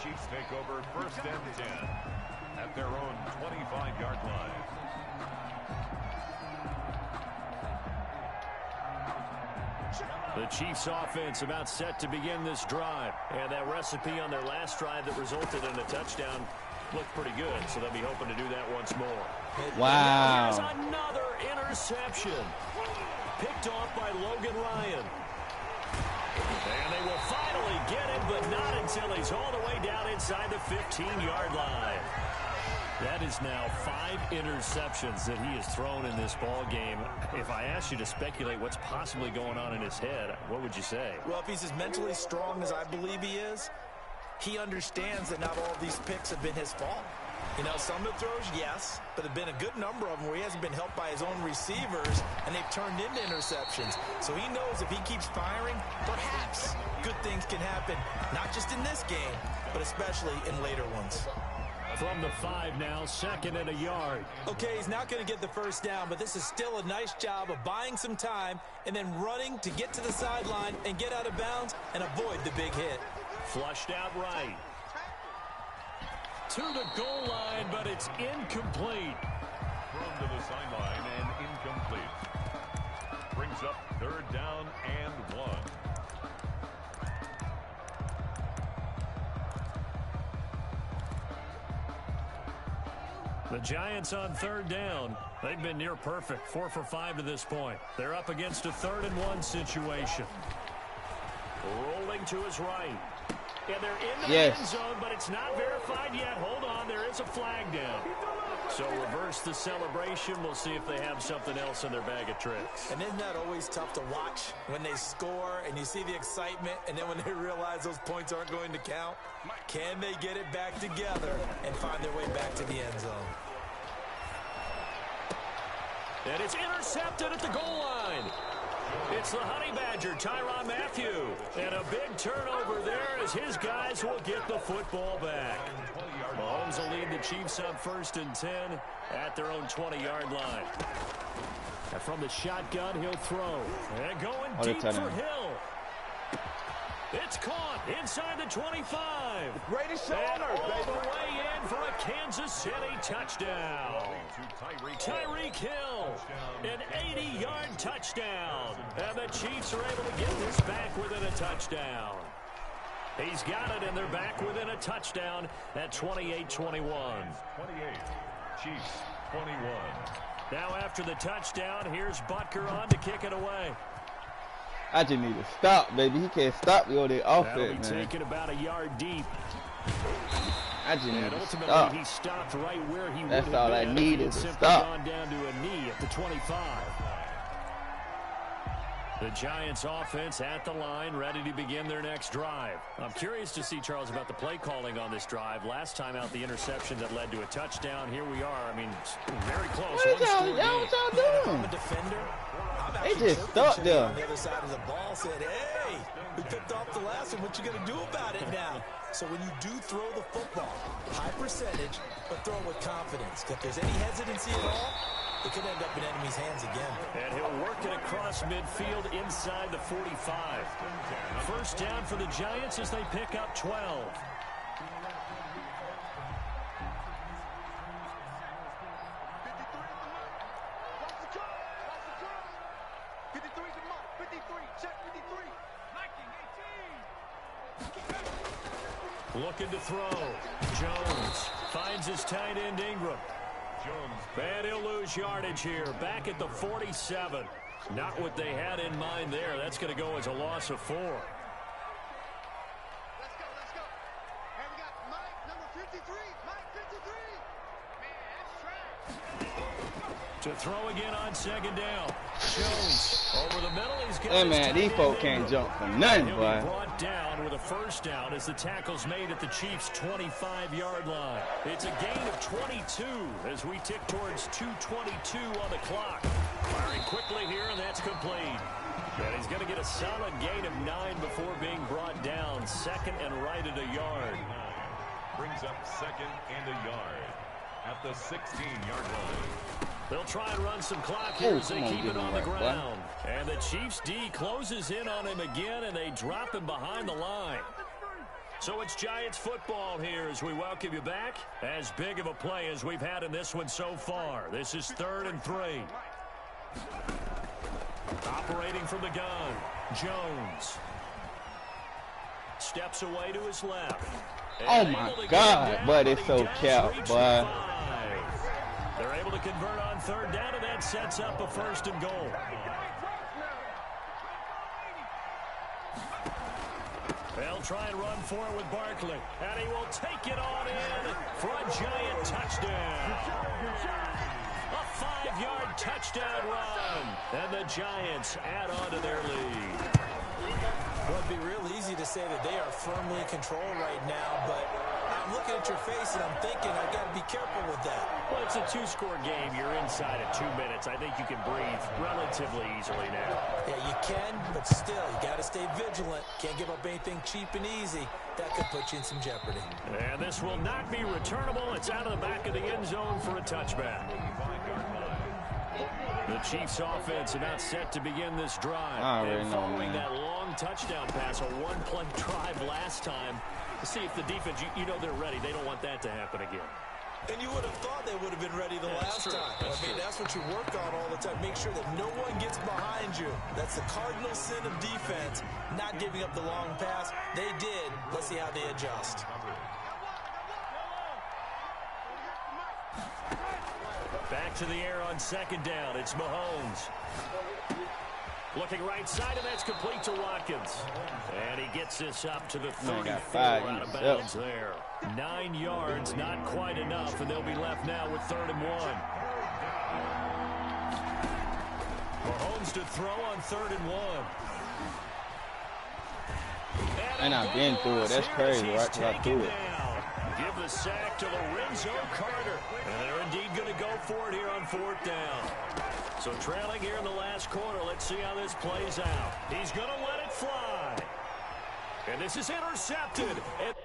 Chiefs take over 1st and 10 at their own 25-yard line. The Chiefs offense about set to begin this drive. And that recipe on their last drive that resulted in a touchdown looked pretty good. So they'll be hoping to do that once more. Wow. Here's another interception. Picked off by Logan Ryan. And they will finally get him, but not until he's all the way down inside the 15-yard line. That is now 5 interceptions that he has thrown in this ball game. If I asked you to speculate what's possibly going on in his head, what would you say? Well, if he's as mentally strong as I believe he is, he understands that not all of these picks have been his fault. You know, some of the throws, yes, but there have been a good number of them where he hasn't been helped by his own receivers, and they've turned into interceptions. So he knows if he keeps firing, perhaps good things can happen, not just in this game, but especially in later ones. From the 5 now, 2nd and a yard. Okay, he's not going to get the first down, but this is still a nice job of buying some time and then running to get to the sideline and get out of bounds and avoid the big hit. Flushed out right. To the goal line, but it's incomplete. Thrown to the sideline and incomplete. Brings up 3rd down and 1. The Giants on 3rd down. They've been near perfect, 4 for 5 to this point. They're up against a 3rd and 1 situation. Rolling to his right. And they're in the end zone, but it's not verified yet. Hold on, there is a flag down. So reverse the celebration. We'll see if they have something else in their bag of tricks. And isn't that always tough to watch when they score and you see the excitement, and then when they realize those points aren't going to count? Can they get it back together and find their way back to the end zone? And it's intercepted at the goal line. It's the Honey Badger, Tyrann Mathieu. And a big turnover there as his guys will get the football back. Mahomes will lead the Chiefs up 1st and 10 at their own 20-yard line. And from the shotgun, he'll throw. And going deep for Hill. It's caught inside the 25. Greatest show on earth, all the way in for a Kansas City touchdown. Tyreek Hill, an 80-yard touchdown. And the Chiefs are able to get this back within a touchdown. He's got it, and they're back within a touchdown at 28-21. 28. Chiefs, 21. Now after the touchdown, here's Butker on to kick it away. I just need to stop, baby. He can't stop me on the offense, man. That'll be taken about a yard deep. I just need to ultimately, stop. he stopped right where he That's would all have I been needed if he to had simply stop. gone down to a knee at the 25. The Giants offense at the line, ready to begin their next drive. I'm curious to see, Charles, about the play calling on this drive. Last time out, the interception that led to a touchdown. Here we are. I mean, very close. What y'all doing? I'm a defender. They just stuck there. On the other side of the ball said, hey, we picked off the last one. What you going to do about it now? So when you do throw the football, high percentage, but throw it with confidence. If there's any hesitancy at all, it could end up in enemy's hands again. And he'll work it across midfield inside the 45. First down for the Giants as they pick up 12. Looking to throw. Jones finds his tight end Ingram. And he'll lose yardage here. Back at the 47. Not what they had in mind there. That's going to go as a loss of 4. Let's go. And we got Mike, number 53. Mike, 53. Man, that's trash. To throw again on 2nd down. Jones over the middle. He's got Hey, man, these folks can't jump for nothing, He'll boy. be brought down with a first down as the tackle's made at the Chiefs' 25-yard line. It's a gain of 22 as we tick towards 2:22 on the clock. Firing quickly here, and that's complete. And he's going to get a solid gain of 9 before being brought down. 2nd and right at a yard. Brings up 2nd and a yard at the 16-yard line. They'll try and run some clock here as they keep it on the ground. And the Chiefs D closes in on him again, and they drop him behind the line. So it's Giants football here as we welcome you back. As big of a play as we've had in this one so far. This is 3rd and 3. Operating from the gun, Jones. Steps away to his left. Oh my God, but it's so capped, boy. They're able to convert on 3rd down, and that sets up a 1st and goal. They'll try and run for it with Barkley, and he will take it on in for a Giant touchdown. A 5-yard touchdown run, and the Giants add on to their lead. Well, it'd be real easy to say that they are firmly in control right now, but I'm looking at your face and I'm thinking I've got to be careful with that. Well, it's a 2-score game. You're inside of 2 minutes. I think you can breathe relatively easily now. Yeah, you can, but still, you got to stay vigilant. Can't give up anything cheap and easy. That could put you in some jeopardy. And this will not be returnable. It's out of the back of the end zone for a touchback. The Chiefs offense are not set to begin this drive. And following that long touchdown pass, a 1-play drive last time, to see if the defense, you know they're ready. They don't want that to happen again. And you would have thought they would have been ready the last time. That's what you work on all the time. Make sure that no one gets behind you. That's the cardinal sin of defense, not giving up the long pass. They did. Let's see how they adjust. Back to the air on 2nd down. It's Mahomes. Looking right side, and that's complete to Watkins. And he gets this up to the 34 out of bounds there. 9 yards, not quite enough, and they'll be left now with 3rd and 1. Mahomes to throw on 3rd and 1. And I've been through it. That's crazy, right? Because I threw it. Give the sack to Lorenzo Carter. And they're indeed going to go for it here on 4th down. So trailing here in the last quarter. Let's see how this plays out. He's going to let it fly. And this is intercepted. And